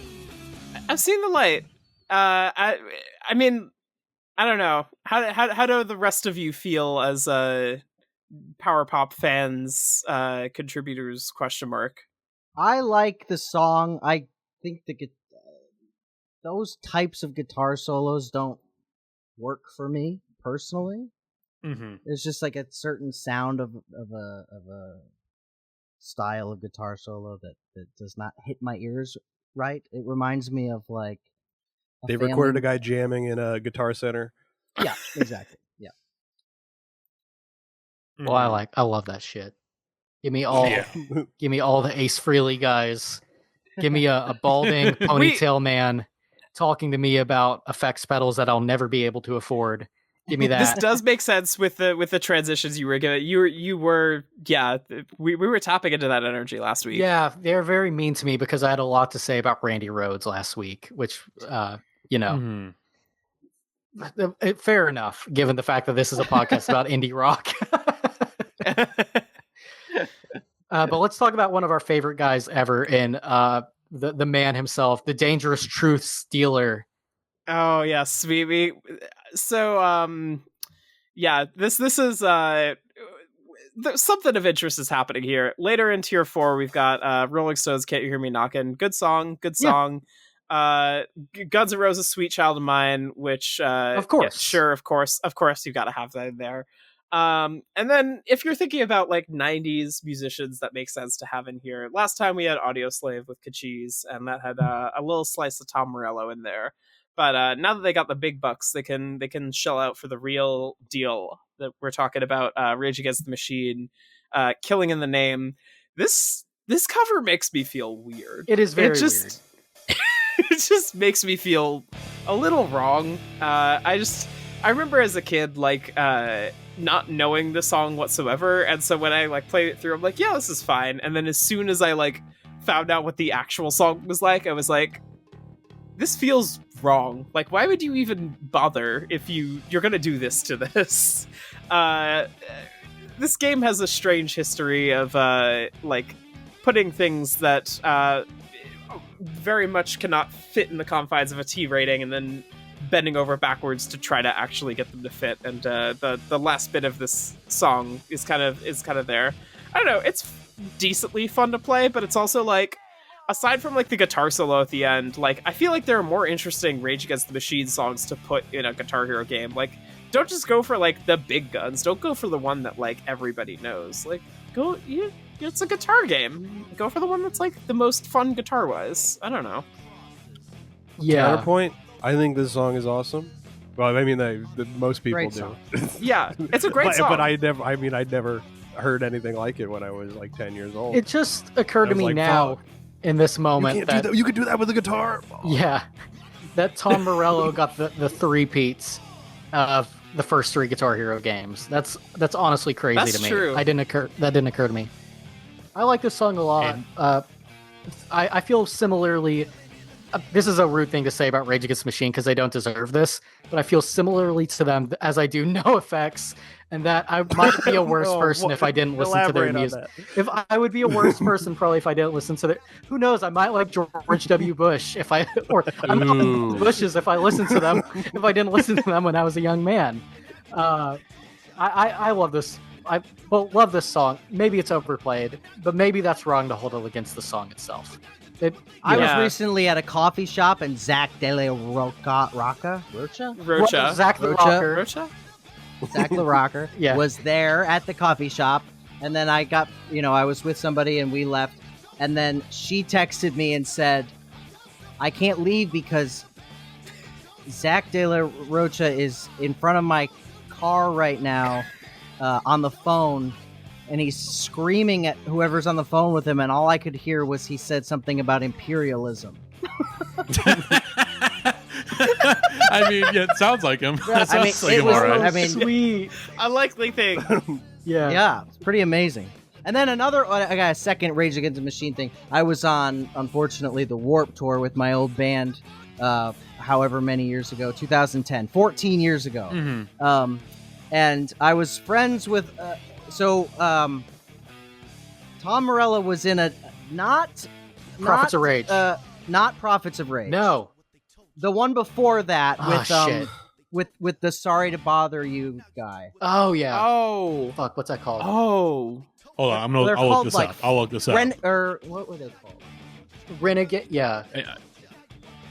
I've seen the light. I mean, I don't know. How do the rest of you feel as power pop fans, contributors? ? I like the song. I think those types of guitar solos don't work for me personally. Mm-hmm. It's just like a certain sound of a style of guitar solo that does not hit my ears right. It reminds me of like they recorded a guy jamming in a Guitar Center. Yeah, exactly. Yeah. Well, I love that shit. Give me all the Ace Frehley guys. Give me a balding ponytail man talking to me about effects pedals that I'll never be able to afford. Give me that. This does make sense with the transitions you were giving. You were we were tapping into that energy last week. Yeah, they're very mean to me because I had a lot to say about Randy Rhoads last week, which Mm-hmm. Fair enough, given the fact that this is a podcast about indie rock. But let's talk about one of our favorite guys ever in the man himself, the Dangerous Truth Stealer. Oh yes, sweet. So this is something of interest is happening here. Later in Tier 4, we've got Rolling Stones' "Can't You Hear Me Knockin'." Good song. Yeah. Guns N' Roses' "Sweet Child of Mine," which of course, of course, you've got to have that in there. And then if you're thinking about like 90s musicians that make sense to have in here, last time we had Audio Slave with Kachis, and that had a little slice of Tom Morello in there. But now that they got the big bucks, they can shell out for the real deal. That we're talking about Rage Against the Machine, "Killing in the Name." This cover makes me feel weird. It is very weird. It just makes me feel a little wrong. I remember as a kid not knowing the song whatsoever, and so when I played it through, I'm like, yeah, this is fine. And then as soon as I found out what the actual song was like, I was like, this feels wrong. Why would you even bother if you're gonna do this to this? This game has a strange history of putting things that very much cannot fit in the confines of a T rating and then bending over backwards to try to actually get them to fit. And the last bit of this song is kind of there. I don't know, it's decently fun to play, but it's also aside from the guitar solo at the end, I feel like there are more interesting Rage Against the Machine songs to put in a Guitar Hero game. Don't just go for the big guns. Don't go for the one that everybody knows. It's a guitar game. Go for the one that's the most fun guitar wise. I don't know. Yeah. Counterpoint, I think this song is awesome. Well, I mean, most people Great do. song. Yeah, it's a great song. But I never. I mean, I'd never heard anything like it when I was like 10 years old. It just occurred I to was me like, now fuck. in this You moment can't that, do that. You could do that with a guitar. Oh. yeah, that Tom Morello got the three-peats of the first 3 Guitar Hero games. That's honestly crazy That's to me. true. That didn't occur to me. I like this song a lot. I feel similarly. This is a rude thing to say about Rage Against the Machine because they don't deserve this, but I feel similarly to them as I do NoFX, and that I might be a worse person if I didn't listen to their Elaborate on music. that. If I would be a worse person probably if I didn't listen to their. Who knows? I might like George W. Bush if I I'm not Ooh. like Bushes if I listened to them if I didn't listen to them when I was a young man. I love this. I love this song. Maybe it's overplayed, but maybe that's wrong to hold it against the song itself. I was Yeah. recently at a coffee shop and Zach De La Rocha Rocha. Zach the Rocha. Rocker. Rocha? Zach the Rocker Yeah. was there at the coffee shop, and then I got, I was with somebody and we left, and then she texted me and said, I can't leave because Zach De La Rocha is in front of my car right now on the phone, and he's screaming at whoever's on the phone with him, and all I could hear was he said something about imperialism. I mean, yeah, it sounds like him. That I mean, sounds like it him, was- all right. I mean, Sweet. Unlikely thing. Yeah. Yeah, it's pretty amazing. And then I got a second Rage Against the Machine thing. I was on, unfortunately, the Warp Tour with my old band, however many years ago, 2010, 14 years ago. Mhm. And I was friends with, Tom Morello was in a Prophets of Rage. not Prophets of Rage. No. The one before that Shit. with the Sorry to Bother You guy. Oh yeah. Oh. Fuck. What's that called? Oh. Hold on, They're I'll look called, this like, up. I'll look this up. What were they called? Renegade. Yeah.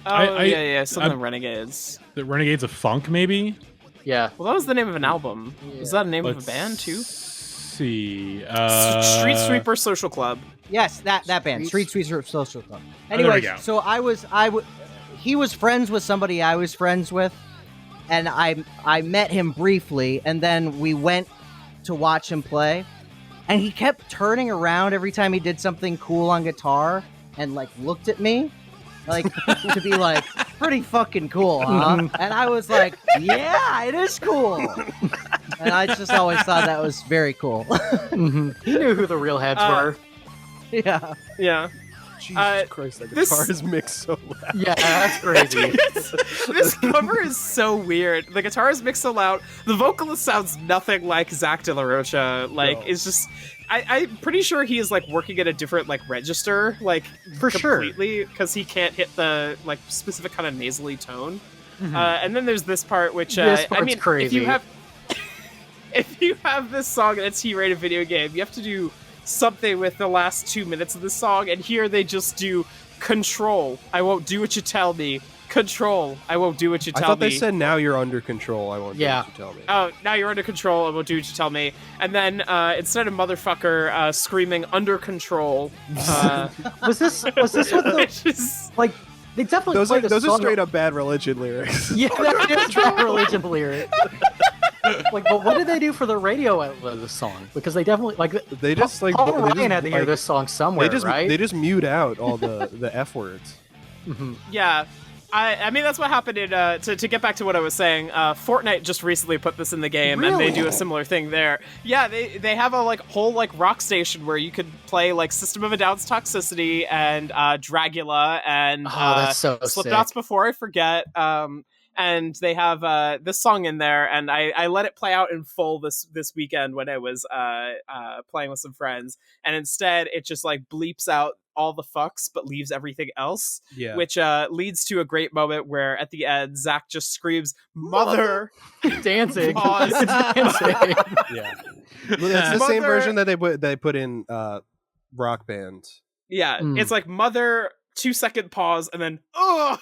Yeah. Something Renegades. The Renegades of Funk, maybe? Yeah. Well, that was the name of an album. Was that the name of a Let's band too? See. Street Sweeper Social Club. Yes, that band, Street Sweeper Social Club. there we Anyway, go. so he was friends with somebody I was friends with, and I met him briefly, and then we went to watch him play, and he kept turning around every time he did something cool on guitar, and like looked at me, like to be like, pretty fucking cool, huh? And I was like, yeah, it is cool. And I just always thought that was very cool. Mhm. He knew who the real heads were. Yeah. Yeah. Jesus Christ, that this- guitar is mixed so loud. Yeah, that's crazy. This cover is so weird. The guitar is mixed so loud. The vocalist sounds nothing like Zach De La Rocha. Like, No. it's just... I'm pretty sure he is, like, working at a different, like, register. Like, For sure. completely, because he can't hit the, like, specific kind of nasally tone. And then there's this part, which... This I part's mean, crazy. if you have this song in a T-rated video game, you have to do something with the last 2 minutes of the song, and here they just do control. I won't do what you tell me. Control. I won't do what you I tell thought me. they said now you're under control. I won't do Yeah. what you tell me. Oh, now you're under control. I won't do what you tell me. And then instead of motherfucker screaming under control, Was this with the which is like? They definitely Those played are the song. straight up Bad Religion lyrics. Yeah, that is Bad Religion lyric. Like, but what did they do for the radio outlet of the song? Because they definitely like They just like Paul they Ryan just, had to hear like, this song somewhere, right? They just mute out all the F words. yeah. I mean that's what happened in to get back to what I was saying. Fortnite just recently put this in the game, and they Really? do a similar thing there. Yeah, they have a like whole like rock station where you could play like System of a Down's Toxicity and Dragula and Oh, that's so Slipknot's sick. Before I Forget. And they have this song in there, and I let it play out in full this weekend when I was playing with some friends, and instead it just like bleeps out all the fucks but leaves everything else, Yeah. which leads to a great moment where at the end Zach just screams "Mother!" Dancing. Pause. It's dancing. Yeah. Well, that's the same Mother- version that they put in Rock Band. Yeah, Mm. it's like "Mother," 2-second pause, and then "Ugh."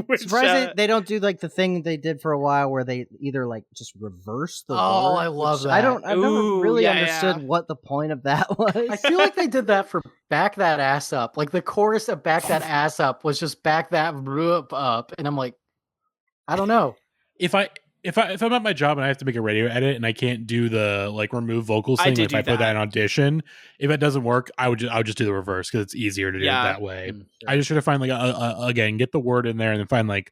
Which, Surprised they don't do like the thing they did for a while where they either like just reverse the Oh, word, I love which that. I've never Ooh, really yeah, understood yeah. what the point of that was. I feel like they did that for Back That Ass Up. Like the chorus of Back That Ass Up was just back that up. And I'm like, I don't know. If I'm at my job and I have to make a radio edit and I can't do the like remove vocals I thing, did like, if I do put that that. in Audition, if it doesn't work, I would just do the reverse because it's easier to do it Yeah. that way. I just try to find like again, get the word in there and then find like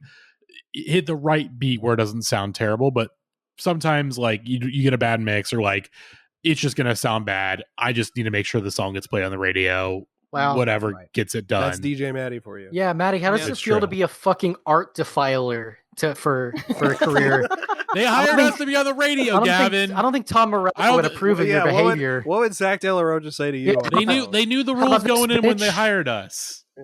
hit the right beat where it doesn't sound terrible. But sometimes like you get a bad mix or like it's just gonna sound bad. I just need to make sure the song gets played on the radio. Wow. Whatever Right. gets it done. That's DJ Maddie for you. Yeah, Maddie, how does Yeah, it it's feel to true. be a fucking art defiler for a career? They hired think- us to be on the radio, I Gavin. don't think Tom Morello I don't would thi- approve of your behavior. What would Zach De La Rocha say to you? Yeah. on the phone? They knew the How rules about going this in when they bitch? hired us. Yeah.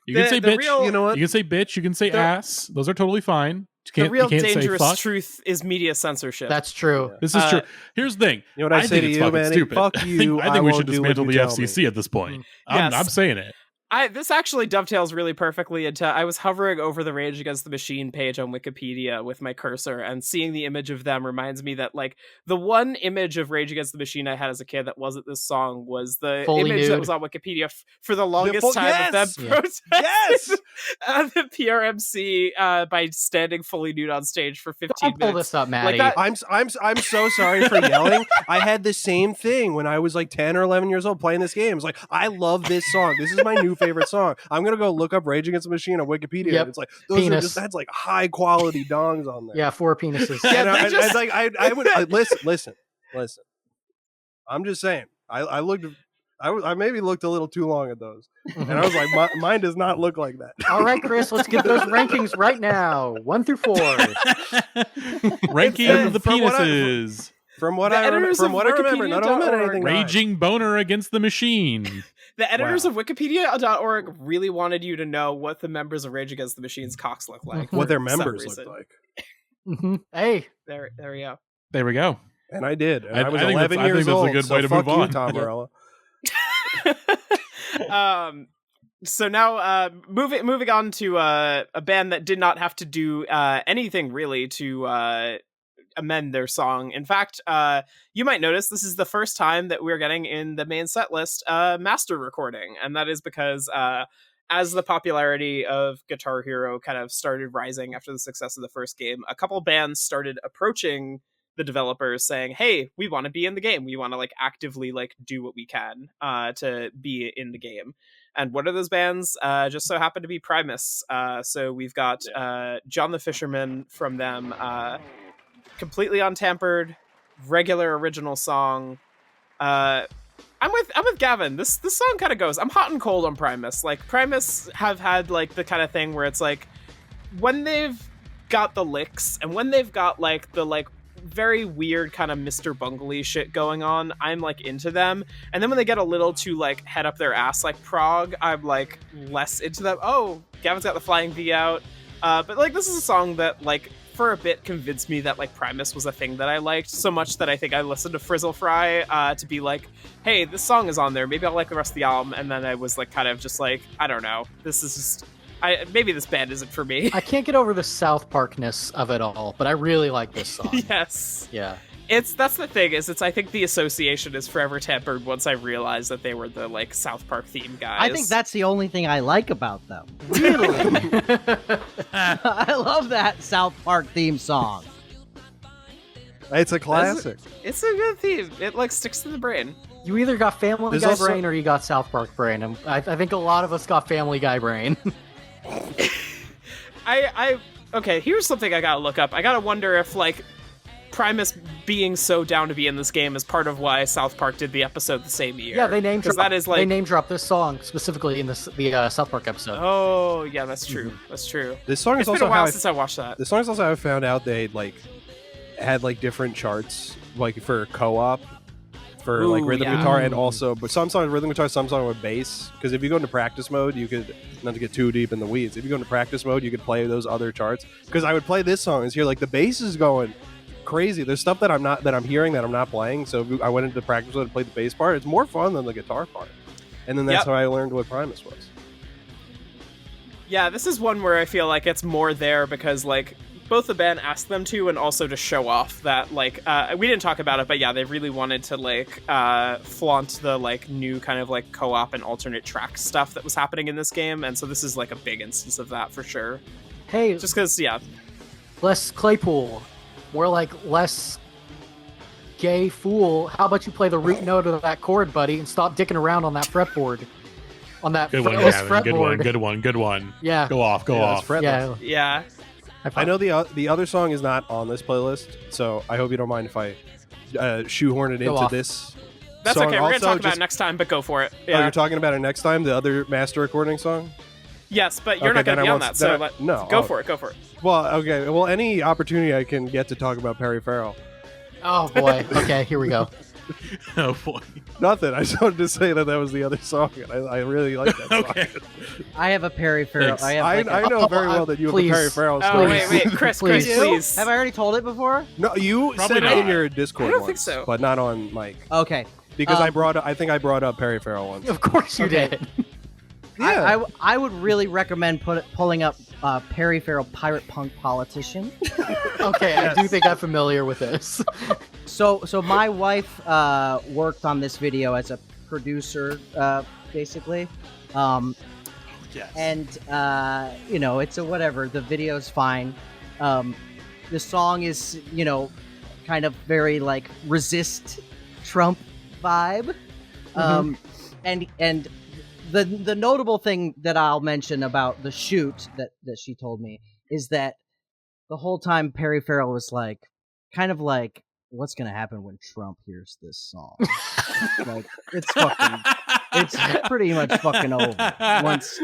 You can say The bitch. real- You know what? You can say bitch. You can say The- ass. Those are totally fine. The You real can't say dangerous fuck. truth is media censorship. That's true. This is Uh, true. Here's the thing. You know what I say think to it's you, fucking Manny? stupid. Fuck I you. think I we won't should do what dismantle you the tell FCC at this point. Yes. I'm saying it. This actually dovetails really perfectly into I was hovering over the Rage Against the Machine page on Wikipedia with my cursor, and seeing the image of them reminds me that like the one image of Rage Against the Machine I had as a kid that wasn't this song was the Fully image that nude. was on Wikipedia for the longest full- time of them yes! Yeah. protesting Yes! the PRMC by standing fully nude on stage for 15 Don't pull minutes. this up, Maddie. that- I'm so sorry for yelling. I had the same thing when I was like 10 or 11 years old playing this game. It's like, I love this song. This is my new favorite song. I'm gonna go look up Rage Against the Machine on Wikipedia. Yep. And it's like those are Penis. just that's like high quality dongs on there. Yeah, 4 penises. Yeah, And they I, just- it's like I would listen. I'm just saying. I looked. I maybe looked a little too long at those, and I was like, mine does not look like that. All right, Chris, let's get those rankings right now. 1 through 4. Ranking of the From what I- penises. From what The I remember, editors from of what I remember, none of them had Wikipedia.org. anything. nice. Raging boner against the machine. The editors Wow. of Wikipedia.org really wanted you to know what the members of Rage Against the Machine's cocks look like. What their for some members reason. looked like, Mhm. Hey, There we go. There we go. and I did. And I- I was I think 11 that's- I years think that's a old. good so way to fuck move you, on. Tom Yeah. Morello. So now moving on to a band that did not have to do anything really to amend their song. In fact, you might notice this is the first time that we're getting in the main set list master recording, and that is because as the popularity of Guitar Hero kind of started rising after the success of the first game, a couple bands started approaching the developers saying, hey, we want to be in the game. We want to like actively like do what we can to be in the game. And what are those bands? Just so happen to be Primus. So we've got John the Fisherman from them, completely untampered, regular original song. I'm with Gavin. This song kind of goes. I'm hot and cold on Primus. Like Primus have had like the kind of thing where it's like when they've got the licks and when they've got like the like very weird kind of Mr. Bungley shit going on, I'm like into them. And then when they get a little too like head up their ass like prog, I'm like less into them. Oh, Gavin's got the Flying V out. But like this is a song that like for a bit convinced me that like Primus was a thing that I liked so much that I think I listened to Frizzle Fry to be like, hey, this song is on there. Maybe I'll like the rest of the album. And then I was like kind of just like, I don't know. This is just maybe this band isn't for me. I can't get over the South Parkness of it all, but I really like this song. Yes. Yeah. That's the thing is I think the association is forever tempered once I realized that they were the like South Park theme guys. I think that's the only thing I like about them. Really? I love that South Park theme song. It's a classic. it's a good theme. It like sticks to the brain. You either got Family There's Guy also- brain or you got South Park brain. And I think a lot of us got Family Guy brain. Okay, here's something I gotta look up. I gotta wonder if like Primus being so down to be in this game is part of why South Park did the episode the same year. Yeah, they name because drop. that is They like name drop this song specifically in the South Park episode. oh yeah, that's true. That's true. This song It's is been also a while how I since I watched that. This song is also how I found out they like had like different charts like for co-op for like Ooh, rhythm yeah. guitar and also but some songs with rhythm guitar, some songs with bass. Because if you go into practice mode, you could not to get too deep in the weeds. If you go into practice mode, you could play those other charts. Because I would play this song and hear like the bass is going crazy. There's stuff that I'm hearing that I'm not playing. So I went into practice mode and played the bass part. It's more fun than the guitar part. And then that's Yep. how I learned what Primus was. Yeah, this is one where I feel like it's more there because like both the band asked them to and also to show off that like we didn't talk about it, but yeah, they really wanted to like flaunt the like new kind of like co-op and alternate track stuff that was happening in this game, and so this is like a big instance of that for sure. Hey, Just because, yeah. less Claypool, more like less gay fool. How about you play the root note of that chord, buddy, and stop dicking around on that fretboard? On that Good one, fretless Gavin. fretboard. Good one. Yeah. Go off. That's fretless. Yeah. Yeah. I know the other song is not on this playlist, so I hope you don't mind if I shoehorn it Go into off. this. That's song. okay. We're going to Also, talk about it next time, but go for it. Oh, Yeah. you're talking about it next time, the other master recording song? Yes, but you're Okay, not going to then be I on won't- that, so then I- no, go I'll- for it. Go for it. Well, okay. Well, any opportunity I can get to talk about Perry Farrell. Oh boy. Okay, here we go. Oh boy. Nothing. I just wanted to say that was the other song, and I really like that song. Okay. I have a Perry Farrell. Thanks. I have I know very well that you have please. a Perry Farrell Oh, story. wait, Chris, Please. please. Have I already told it before? No, you Probably said it not. in your Discord I don't once, think so. but not on mic. Okay. Because Um, I think I brought up Perry Farrell once. Of course you Okay. did. Yeah. I would really recommend pulling up Perry Farrell Pirate Punk Politician. Okay, I do think I'm familiar with this. So my wife worked on this video as a producer, basically. Yes. And it's a whatever. The video's fine. The song is kind of very like resist Trump vibe. And the notable thing that I'll mention about the shoot that she told me is that the whole time Perry Farrell was like, kind of like, what's gonna happen when Trump hears this song? Like, it's pretty much fucking over once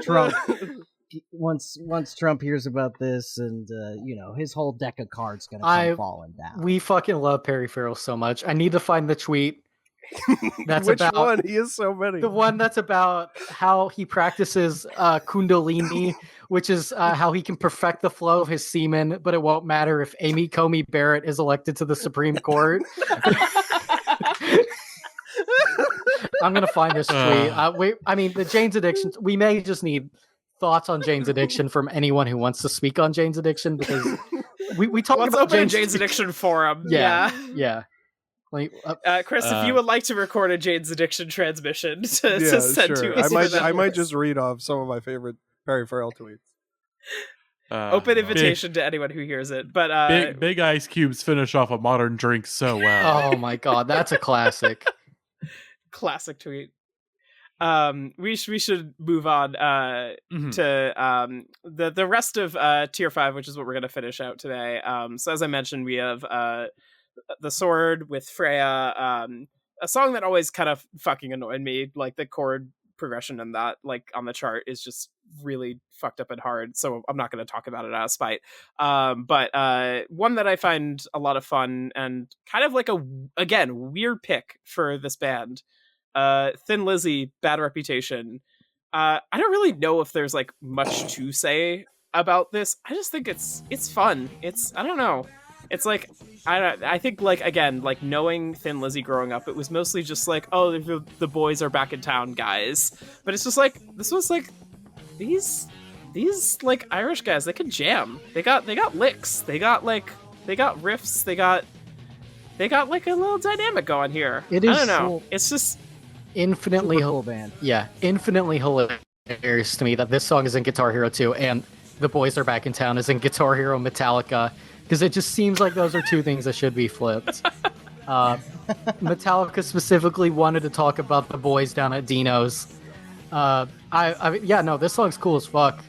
Trump hears about this, and his whole deck of cards gonna come falling down. We fucking love Perry Farrell so much. I need to find the tweet. That's Which about one? He has so many. the one that's about how he practices Kundalini, which is how he can perfect the flow of his semen, but it won't matter if Amy Comey Barrett is elected to the Supreme Court. I'm gonna find this tweet. The Jane's Addiction. We may just need thoughts on Jane's Addiction from anyone who wants to speak on Jane's Addiction, because we talk Let's about open a Jane's Addiction forum. Yeah. Like, Chris, if you would like to record a Jane's Addiction transmission to send to us, I might just read off some of my favorite Perry Farrell tweets. Open invitation to anyone who hears it. But big ice cubes finish off a modern drink so well. oh my god, that's a classic. Classic tweet. We should move on to the rest of tier 5, which is what we're going to finish out today. So as I mentioned, we have The Sword with Freya, a song that always kind of fucking annoyed me. Like, the chord progression in that, like, on the chart is just really fucked up and hard, so I'm not going to talk about it out of spite. But one that I find a lot of fun and kind of like again, weird pick for this band, Thin Lizzy, Bad Reputation. I don't really know if there's like much to say about this. I just think it's fun. I don't know. It's like, I think, like, again, like, knowing Thin Lizzy growing up, it was mostly just like, oh, the boys are back in town, guys. But it's just like, this was like, these like Irish guys, they could jam. They got licks. They got riffs. They got like a little dynamic going here. It is, I don't know. It's just infinitely Super cool band. Yeah, infinitely hilarious to me that this song is in Guitar Hero 2 and The Boys Are Back in Town is in Guitar Hero Metallica, because it just seems like those are two things that should be flipped. Metallica specifically wanted to talk about the boys down at Dino's. This song's cool as fuck.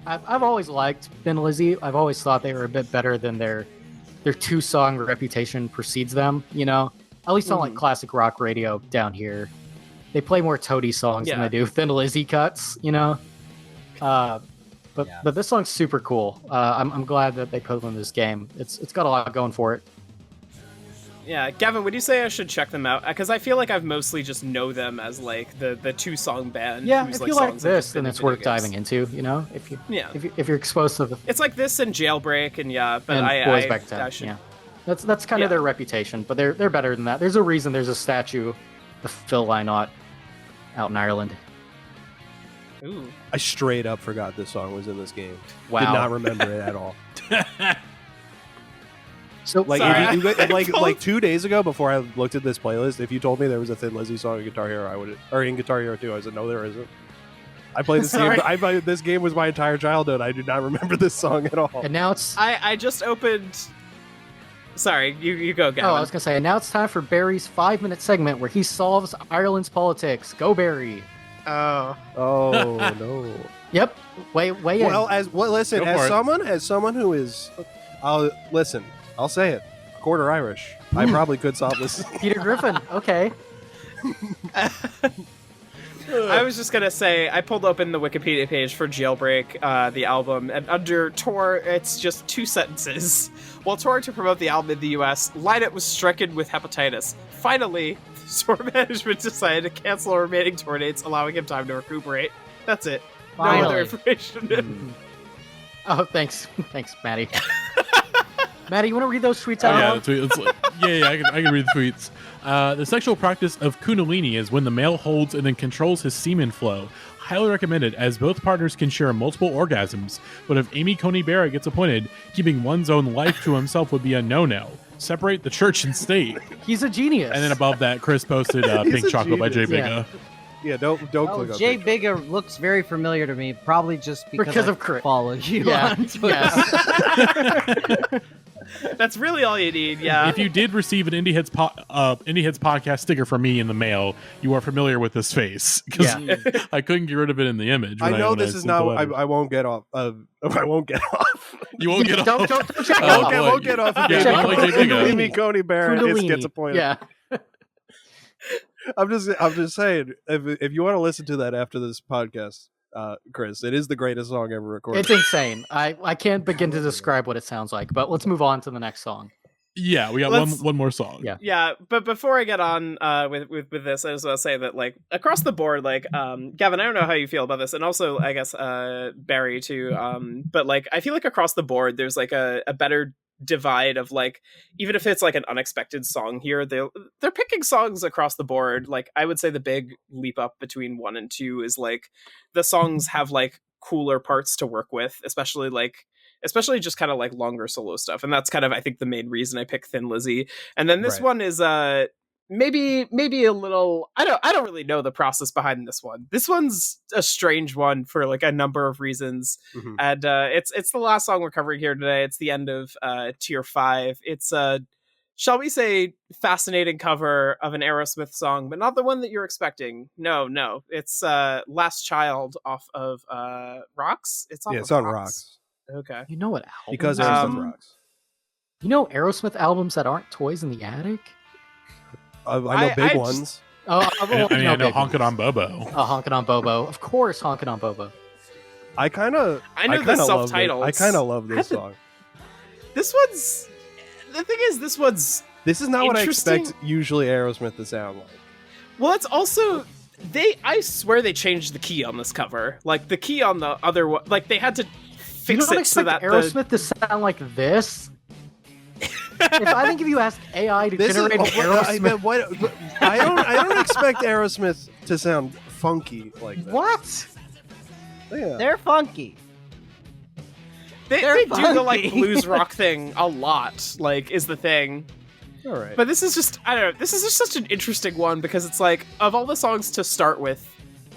I've always liked Thin Lizzy. I've always thought they were a bit better than their 2-song reputation precedes them, At least on like classic rock radio down here. They play more Toady songs than they do Thin Lizzy cuts, But this song's super cool. I'm glad that they put them in this game. It's got a lot going for it. Yeah, Gavin, would you say I should check them out? Because I feel like I've mostly just know them as like the 2-song band. Yeah, whose, if you like songs have this, just then been it's in worth video games. diving into. If you're exposed to the It's like this and Jailbreak, and Boys Back Town. I should. Yeah, that's kind of their reputation, but they're better than that. There's a reason there's a statue of Phil Lynott out in Ireland. Ooh. I straight up forgot this song was in this game. Wow. Did not remember it at all. So Like, Sorry, like 2 days ago, before I looked at this playlist, if you told me there was a Thin Lizzy song in Guitar Hero, in Guitar Hero 2, I said no, there isn't. I played this game. Sorry. This game was my entire childhood. I do not remember this song at all. And now it's. I just opened. Sorry, you go, Gavin. Oh, I was gonna say. And now it's time for Barry's 5-minute segment where he solves Ireland's politics. Go, Barry. Oh. Oh no. Yep. Weigh in. Listen, Go for it. as someone who is, I'll say it. Quarter Irish. I probably could solve this. Peter Griffin. Okay. I was just gonna say, I pulled open the Wikipedia page for Jailbreak, the album, and under tour, it's just 2 sentences. While touring to promote the album in the US, Lynott was stricken with hepatitis. Finally, tour management decided to cancel remaining tour dates, allowing him time to recuperate. That's it. No other Finally. information. Oh, thanks, Maddie. Maddie, you want to read those tweets out? Yeah, loud? the tweet. I can read the tweets. The sexual practice of Kundalini is when the male holds and then controls his semen flow. Highly recommended, as both partners can share multiple orgasms. But if Amy Coney Barrett gets appointed, keeping one's own life to himself would be a no-no. Separate the church and state. He's a genius. And then above that, Chris posted He's Pink a Chocolate by Jay genius. Bigga. Yeah, don't click on Jay it. Bigga looks very familiar to me, probably just because of I Chris. follow you Yeah. on Twitter. Yes. That's really all you need, yeah. If you did receive an Indie Heads podcast sticker from me in the mail, you are familiar with this face because I couldn't get rid of it in the image. I know this is not. I I won't get off. I won't get off. You won't get Don't off. check Oh, out. boy. won't get off. Yeah, Check don't like Jay Bigga. Amy Coney Barrett Kundalini. gets appointed. Yeah. I'm just saying. If you want to listen to that after this podcast, Chris, it is the greatest song ever recorded. It's insane. I can't begin to describe what it sounds like, but let's move on to the next song. Yeah, we got Let's- one more song. Yeah. Yeah, but before I get on with this, I just want to say that, like, across the board, like, Gavin, I don't know how you feel about this, and also, I guess, Barry, too, but, like, I feel like across the board, there's, like, a better divide of, like, even if it's, like, an unexpected song here, they're picking songs across the board. Like, I would say the big leap up between 1 and 2 is, like, the songs have, like, cooler parts to work with, especially just kind of like longer solo stuff. And that's kind of, I think, the main reason I picked Thin Lizzy. And then this one is maybe a little, I don't really know the process behind this one. This one's a strange one for like a number of reasons. Mhm. And it's the last song we're covering here today. It's the end of tier 5. It's shall we say, fascinating cover of an Aerosmith song, but not the one that you're expecting. No. It's Last Child off of Rocks. It's off It's of on Rocks. Okay. You know what album? Because this Aerosmith is? rocks. You know Aerosmith albums that aren't Toys in the Attic? I know I big just- ones. Oh, I know Honkin' on Bobo. Honkin' on Bobo. Of course, Honkin' on Bobo. I kind of. I know the subtitles. I kind of love this song. This one's the thing is this one's This is not what I Interesting. expect usually Aerosmith to sound like. well. It's also I swear they changed the key on this cover. Like the key on the other one. Like they had to You fix don't it so expect that Aerosmith to sound like this? I think if you asked AI to generate Aerosmith, I don't expect Aerosmith to sound funky like that. what? Yeah. They're funky. they They're do the like funky. blues rock thing a lot. Like is the thing. All right. But this is just, I don't know, this is just such an interesting one because it's like, of all the songs to start with,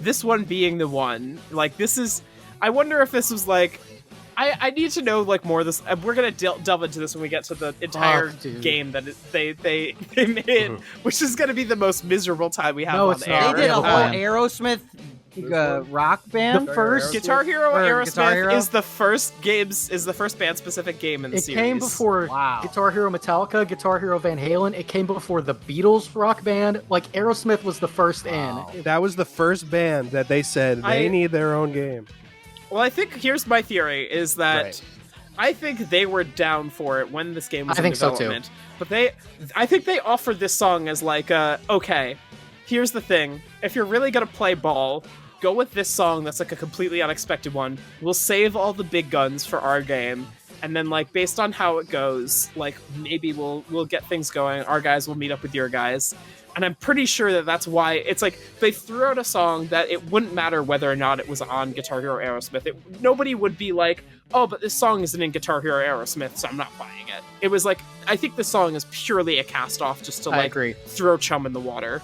this one being the one, like, this is, I wonder if this was like, I need to know, like, more of this, we're gonna delve into this when we get to the entire dude. game that they made, which is gonna be the most miserable time we have No, on it's the not. air. They did a whole plan. Aerosmith rock band. The first, Guitar Hero Or Aerosmith Guitar Hero? is the first band specific game in the it series. came before Wow. Guitar Hero Metallica, Guitar Hero Van Halen. It came before the Beatles rock band. Like Aerosmith was the first Wow. in. That was the first band that they said they need their own game. Well, I think here's my theory is that Right. I think they were down for it when this game was I in think so, too. development. But I think they offered this song as like, okay, here's the thing. If you're really gonna play ball, go with this song that's like a completely unexpected one. We'll save all the big guns for our game. And then like based on how it goes, like maybe we'll get things going. Our guys will meet up with your guys. And I'm pretty sure that that's why it's like they threw out a song that it wouldn't matter whether or not it was on Guitar Hero Aerosmith. Nobody would be like, oh, but this song isn't in Guitar Hero Aerosmith, so I'm not buying it. It was like, I think the song is purely a cast off just to I like agree. throw chum in the water.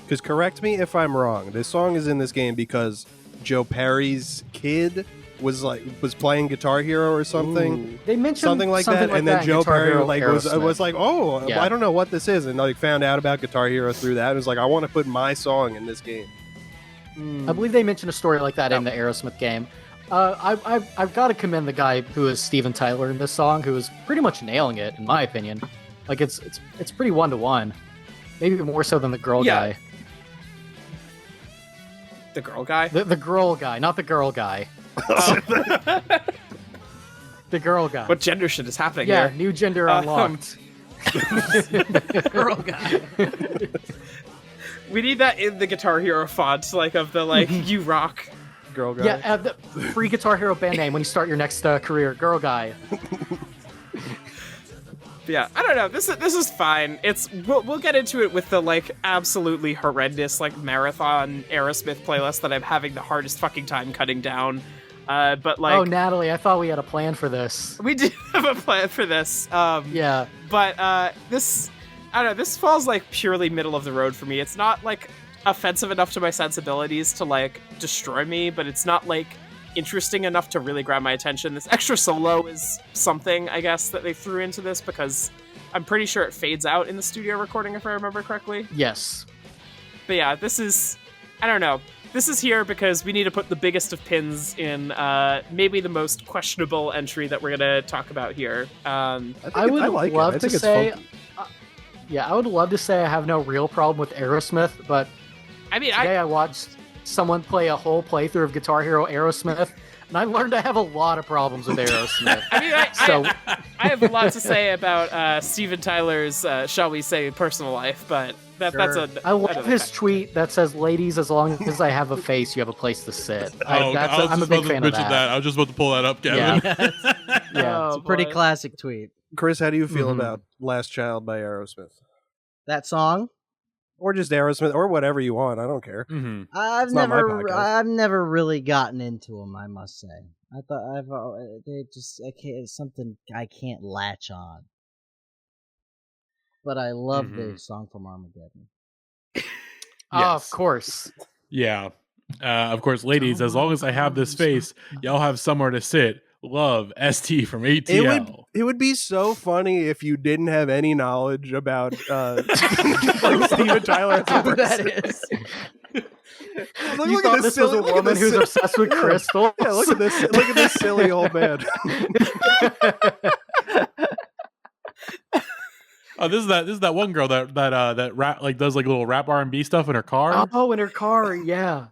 Because correct me if I'm wrong. This song is in this game because Joe Perry's kid was playing Guitar Hero or something. They mentioned something like that, and then Joe Guitar Perry Hero was like, "Oh, Yeah. I don't know what this is," and found out about Guitar Hero through that. And was like, "I want to put my song in this game." I believe they mentioned a story like that in the Aerosmith game. I've got to commend the guy who is Steven Tyler in this song, who is pretty much nailing it, in my opinion. Like it's pretty 1-to-1, maybe more so than the girl guy. The girl guy? The girl guy, not the girl guy. The girl guy. What gender shit is happening Yeah, here? new gender unlocked. Girl guy. We need that in the Guitar Hero font, like of the you rock. Girl guy. Yeah, the free Guitar Hero band name when you start your next career. Girl guy. Yeah, I don't know. This is fine. We'll get into it with the absolutely horrendous marathon Aerosmith playlist that I'm having the hardest fucking time cutting down. But oh, Natalie, I thought we had a plan for this. we do have a plan for this. Yeah. But this, I don't know. This falls purely middle of the road for me. It's not offensive enough to my sensibilities to destroy me, but it's not interesting enough to really grab my attention. This extra solo is something, I guess, that they threw into this because I'm pretty sure it fades out in the studio recording if I remember correctly. Yes. But yeah, this is, I don't know. This is here because we need to put the biggest of pins in maybe the most questionable entry that we're going to talk about here. I would love to say, I would love to say I have no real problem with Aerosmith, but I mean, today I watched someone play a whole playthrough of Guitar Hero Aerosmith, and I learned I have a lot of problems with Aerosmith. I mean, I have a lot to say about Steven Tyler's, shall we say, personal life, but that's I love his tweet that says, "Ladies, as long as I have a face, you have a place to sit." I'm a big fan of that. I was just about to pull that up, Gavin. Yeah. It's a pretty classic tweet. Chris, how do you feel about "Last Child" by Aerosmith? That song? Or just Aerosmith, or whatever you want. I don't care. Mm-hmm. I've never really gotten into them, I must say. I thought it's something I can't latch on. But I love the song from Armageddon. Yes. Of course. Yeah. Of course, ladies, as long as I have this face, y'all have somewhere to sit. Love, ST from ATL. It would be so funny if you didn't have any knowledge about Steven Tyler. Who that is. You thought this was a woman who's obsessed with crystals? Yeah, look at this. Look at this silly old man. Oh, this is that one girl that rap does little rap R&B stuff in her car. Oh, in her car, yeah.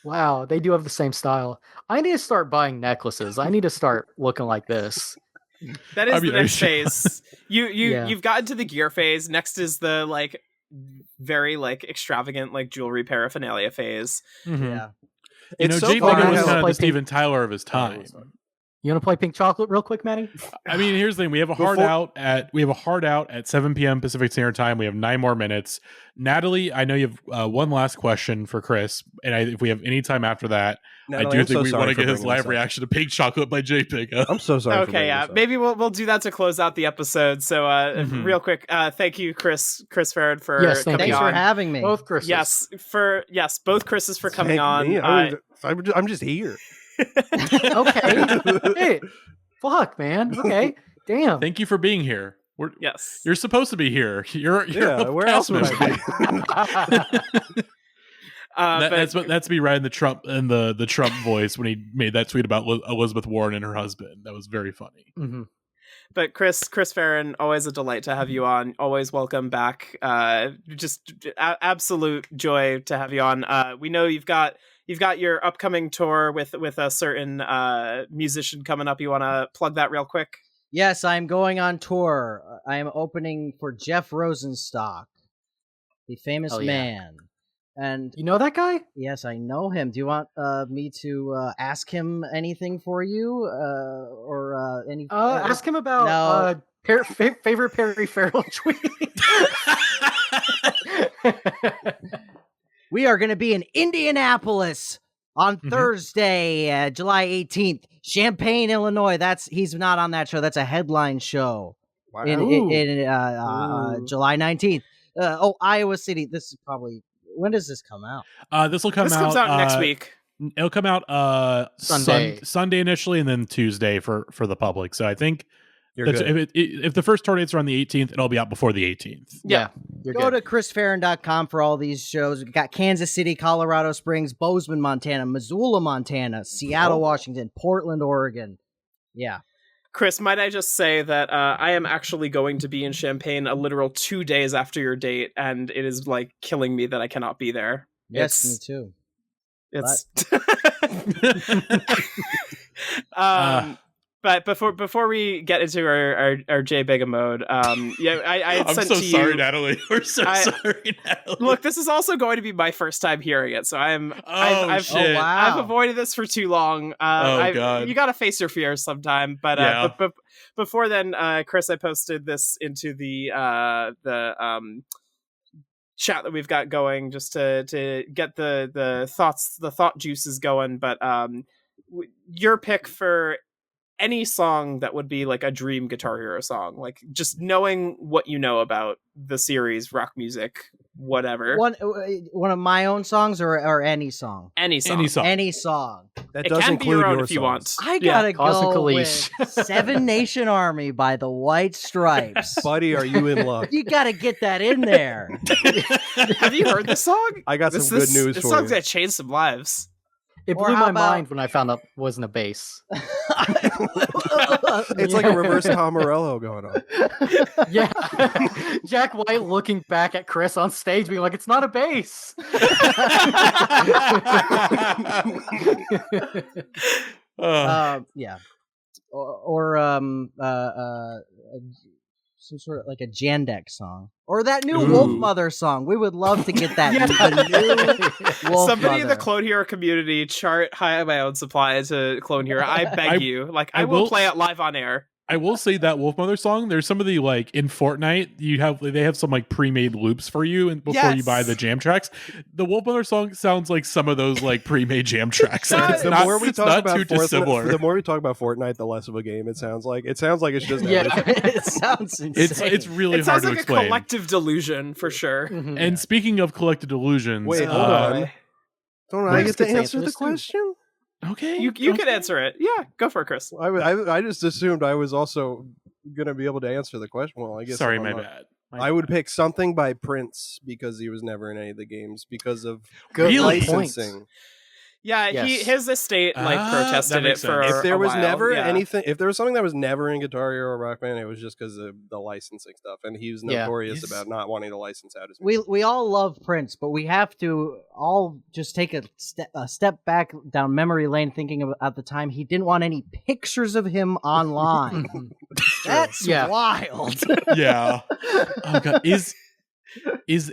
Wow, they do have the same style. I need to start buying necklaces. I need to start looking like this. That is the next phase. You've gotten to the gear phase. Next is the very extravagant jewelry paraphernalia phase. Mm-hmm. Yeah. It's so Jake Leonard was kind of the Steven Tyler of his time. You want to play Pink Chocolate real quick, Maddie? I mean, here's the thing: we have a hard out at 7 p.m. Pacific Standard Time. We have 9 more minutes. Natalie, I know you have one last question for Chris, and if we have any time after that, Natalie, I do I'm think so we want to sorry get his for live bringing this up. reaction to Pink Chocolate by JPig. I'm so sorry. Okay, yeah, maybe we'll do that to close out the episode. So, real quick, thank you, Chris Farren, for coming thanks on. for having me. Both Chris's. Yes, both Chris's for coming Thank me. on. I'm just here. Okay. Hey, fuck, man. Okay. Damn. Thank you for being here. Yes, You're supposed to be here. You're a where cast else would member. I be? That's me right in the Trump voice when he made that tweet about Elizabeth Warren and her husband. That was very funny. Mm-hmm. But Chris Farren, always a delight to have you on. Always welcome back. Just absolute joy to have you on. We know you've got your upcoming tour with a certain musician coming up. You want to plug that real quick? Yes, I'm going on tour. I am opening for Jeff Rosenstock, the famous man. And you know that guy? Yes, I know him. Do you want me to ask him anything for you, or any? Ask him about favorite Perry Farrell tweet. We are going to be in Indianapolis on Thursday, July 18th, Champaign, Illinois. He's not on that show. That's a headline show. Wow. In July 19th. Iowa City. This is probably. When does this come out? This will come out. This comes out next week. It'll come out Sunday initially, and then Tuesday for the public. So I think if the first tour dates are on the 18th, it'll be out before the 18th. Yeah. Go to chrisfarren.com for all these shows. We've got Kansas City, Colorado Springs, Bozeman, Montana, Missoula, Montana, Seattle, Washington, Portland, Oregon. Yeah. Chris, might I just say that I am actually going to be in Champaign a literal 2 days after your date, and it is like killing me that I cannot be there. Yes, me too. It's but before we get into our J Bega mode, I I'm sent so to sorry, you, Natalie. We're sorry, Natalie. Look, this is also going to be my first time hearing it, so I've shit. I've avoided this for too long. God. You got to face your fears sometime. But before then, Chris, I posted this into the chat that we've got going just to get the thought juices going. But your pick for any song that would be like a dream Guitar Hero song, like just knowing what you know about the series, rock music, whatever. One of my own songs or any song? Any song. Any song. That It does can be include your own your if you songs. want. I gotta Cosmic go Leash. with Seven Nation Army by the White Stripes. Buddy, are you in luck? You gotta get that in there. Have you heard this song? I got some good news This for song's you. gonna change some lives. It Or blew how my about- mind when I found out it wasn't a bass. It's like a reverse Tom Morello going on. Yeah. Jack White looking back at Chris on stage being like, it's not a bass. Yeah. Or some sort of like a Jandex song. Or that new Wolfmother song. We would love to get that. The new Wolfmother. Somebody in the Clone Hero community chart High on My Own Supply to Clone Hero. I beg you. Like, I will play it live on air. I will say that Wolfmother song, there's some of the, like, in Fortnite, they have some like pre-made loops for you and before you buy the jam tracks. The Wolfmother song sounds like some of those like pre-made jam tracks. The more we talk about too dissimilar. the more we talk about Fortnite, the less of a game it sounds like. It sounds like it's just It sounds insane. It's really It hard sounds to like a explain. collective delusion for sure. And speaking of collective delusions, Wait, hold on. Don't I get to answer the question? Okay, You can answer it. Yeah, go for it, Chris. I just assumed I was also going to be able to answer the question. Well, I guess Sorry, I'm my not. bad. I would pick something by Prince because he was never in any of the games because of Good Really? licensing. Yeah, Yes. his estate like that protested it makes for sense. If there a was while. never Yeah. anything, if there was something that was never in Guitar Hero or Rock Band, it was just because of the licensing stuff, and he was Yeah. notorious He's- about not wanting to license out his music. We all love Prince, but we have to all just take a step back down memory lane, thinking about the time he didn't want any pictures of him online. That's Yeah. wild. Yeah. Oh god, is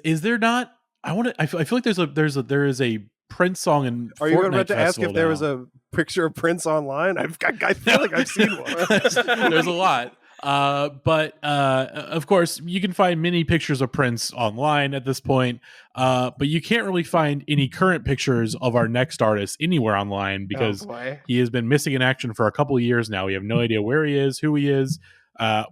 there not? I feel like there is a Prince song in. Are you Fortnite about to ask Festival if there was now. a picture of Prince online? I feel like I've seen one. There's a lot. But of course, you can find many pictures of Prince online at this point. But you can't really find any current pictures of our next artist anywhere online because he has been missing in action for a couple of years now. We have no idea where he is, who he is.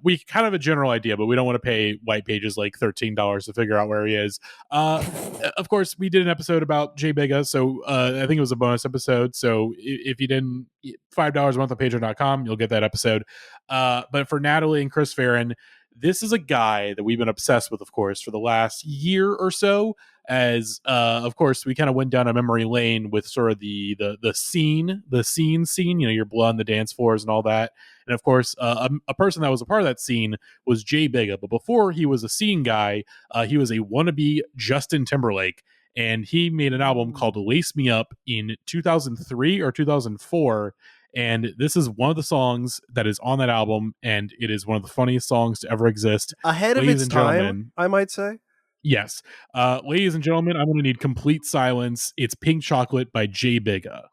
We kind of have a general idea, but we don't want to pay White Pages like $13 to figure out where he is. Of course, we did an episode about J Bega, so I think it was a bonus episode. So if you didn't, $5 a month on patreon.com, you'll get that episode. But for Natalie and Chris Farren, this is a guy that we've been obsessed with, of course, for the last year or so. As of course, we kind of went down a memory lane with sort of the scene, you know, your blood on the dance floors and all that. And of course, a person that was a part of that scene was J Bega. But before he was a scene guy, he was a wannabe Justin Timberlake. And he made an album called Lace Me Up in 2003 or 2004. And this is one of the songs that is on that album. And it is one of the funniest songs to ever exist. Ahead of Ladies its and time, gentlemen. I might say. Yes. Ladies and gentlemen, I'm going to need complete silence. It's Pink Chocolate by J Bega.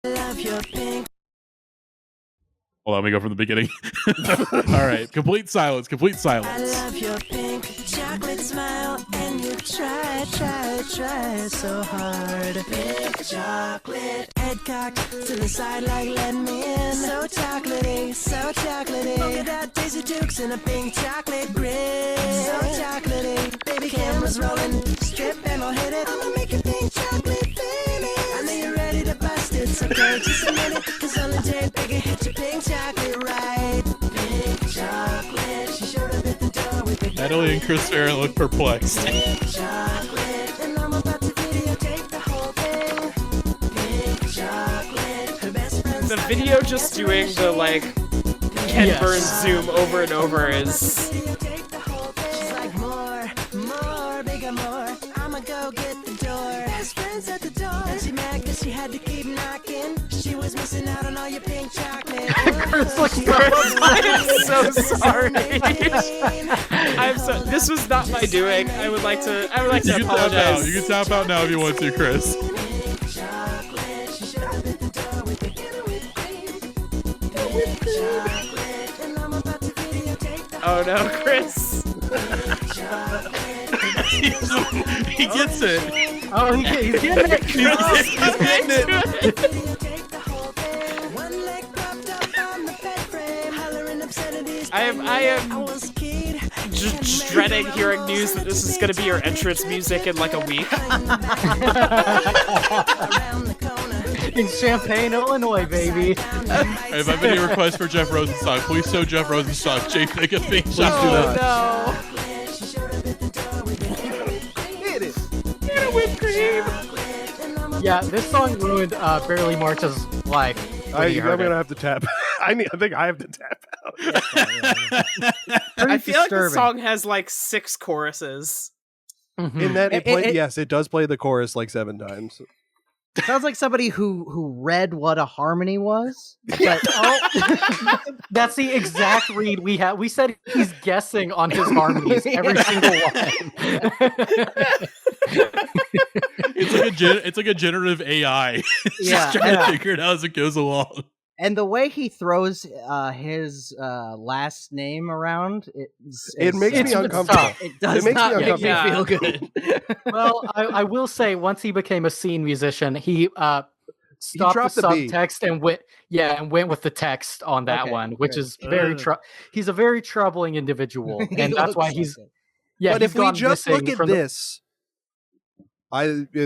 Hold on, let me go from the beginning. All right. Complete silence. Complete silence. I love your pink chocolate smile, and you try so hard. Pink chocolate, head cocked to the side like let me in. So chocolatey. Polka dot Daisy Dukes in a pink chocolate grid. So chocolatey, baby cameras rolling, strip and I'll hit it. I'ma make a pink chocolate finish. just a minute, 'cause only Jane Bigger hit your pink chocolate right. Pink chocolate, she showed up at the door with the Natalie and Chris Farren look perplexed. pink chocolate, and I'm about to videotape the whole thing. Pink chocolate, her best friend's The video just doing the like Ken Yes. Burns zoom over and over is videotape the whole thing. She's like, more, bigger, more. I'ma go get the door. Best friends at the door. And she mad 'cause she had to keep knocking. She was missing out on all your pink chocolate. Chris looks I'm so sorry. I'm so. This was not my doing. I would like to You can tap out. apologize. You can tap out now if you want to, Chris. Pink chocolate. She showed up at the door with the whipped cream. Pink chocolate. And I'm about to videotape the Oh no, Chris. He gets it. Oh, he's getting it. He's getting it. videotape the whole thing. One leg propped up on the bed frame, hollering obscenities. I am I was a kid. just dreading hearing news that this is going to be your entrance music in like a week. Around the corner. In Champaign, Illinois, baby. If I have any requests for Jeff Rosenstock, please show Jeff Rosenstock. Jake, make a big shot. Oh no. She showed up at the door with the Whipped cream. Yeah, this song ruined Barely March's life. when he I'm heard gonna it. have to tap. I think I have to tap out. I feel like the disturbing. song has like 6 choruses. Mhm. In that It- yes, it does play the chorus like 7 times. Sounds like somebody who read what a harmony was. But That's the exact read we had. We said he's guessing on his harmonies every single one. It's like a generative AI. It's Yeah, just trying yeah. to figure it out as it goes along. and the way he throws his last name around, It makes It's me good uncomfortable. stuff. It does It makes me not make me uncomfortable. feel good. Well, I will say, once he became a scene musician, he stopped dropped the the beat. subtext and went with the text on that Okay, one, which good. is very he's a very troubling individual, He and that's looks why like he's it. yeah. But he's if we gone just missing look at from the- this,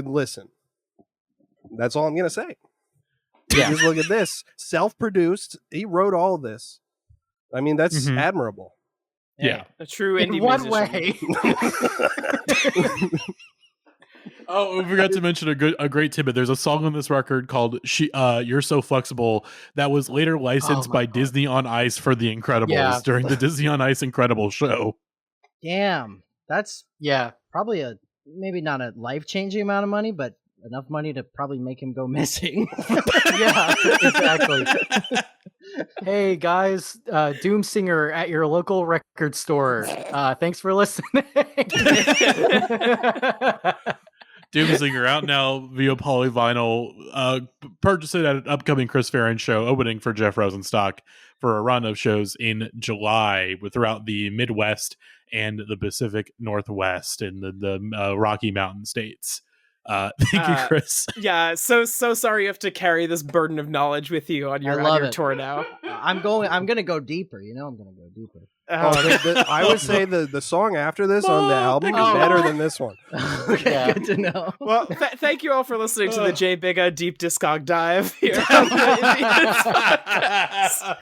listen. That's all I'm gonna say. Yeah. Just look at this. Self-produced. He wrote all of this. I mean, that's Mhm. admirable. Yeah. A true in indie one musician. way. Oh, we forgot to mention a great tidbit. There's a song on this record called "You're So Flexible" that was later licensed my by God. Disney on Ice for The Incredibles Yeah. during the Disney on Ice Incredibles show. Damn, that's Yeah, probably maybe not a life-changing amount of money, but enough money to probably make him go missing. yeah, exactly. Hey guys, Doom Singer at your local record store. Thanks for listening. Doomsinger out now via polyvinyl. Purchase it at an upcoming Chris Farren show opening for Jeff Rosenstock for a run of shows in July throughout the Midwest and the Pacific Northwest and the Rocky Mountain states. Thank you, Chris. Yeah, so sorry you have to carry this burden of knowledge with you on I your love it. tour now. I'm gonna go deeper. I'm gonna go deeper. I would say the song after this on the album is Oh. better than this one. Okay, Yeah. good to know. Well, thank you all for listening to the Jay Bigga Deep Discog Dive here on the Indians podcast.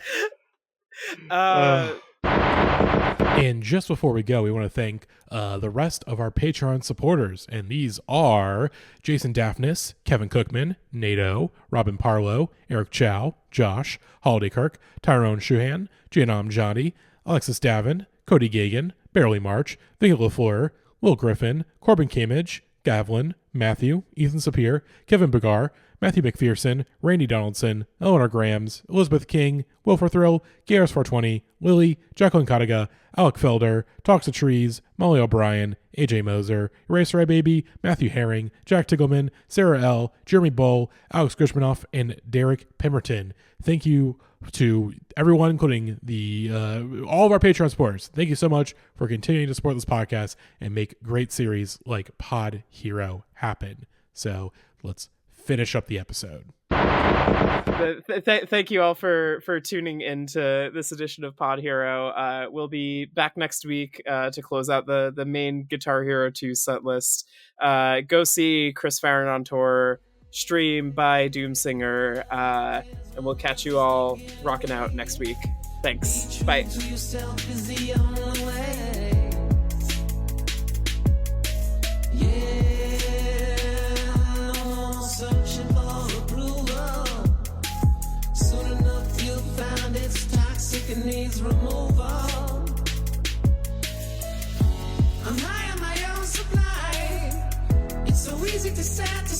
And just before we go, we want to thank the rest of our Patreon supporters. And these are Jason Daphnis, Kevin Cookman, Nato, Robin Parlow, Eric Chow, Josh, Holiday Kirk, Tyrone Shuhan, Janam Johnny, Alexis Davin, Cody Gagan, Barely March, Vicky LaFleur, Will Griffin, Corbin Camage, Gavlin, Matthew, Ethan Sapir, Kevin Begar, Matthew McPherson, Randy Donaldson, Eleanor Grams, Elizabeth King, Wilford Thrill, Garris420, Lily, Jacqueline Kataga, Alec Felder, Talks to Trees, Molly O'Brien, AJ Moser, Eraser Eye Baby, Matthew Herring, Jack Tiggleman, Sarah L., Jeremy Bull, Alex Grishmanoff, and Derek Pemberton. Thank you to everyone, including all of our Patreon supporters. Thank you so much for continuing to support this podcast and make great series like Pod Hero happen. So let's finish up the episode. Thank you all for tuning into this edition of Pod Hero. We'll be back next week to close out the main Guitar Hero 2 set list. Go see Chris Farren on tour stream by Doomsinger, and we'll catch you all rocking out next week. Thanks. Bye. Searching for approval. Soon enough you'll find it's toxic and needs removal. I'm high on my own supply. It's so easy to satisfy.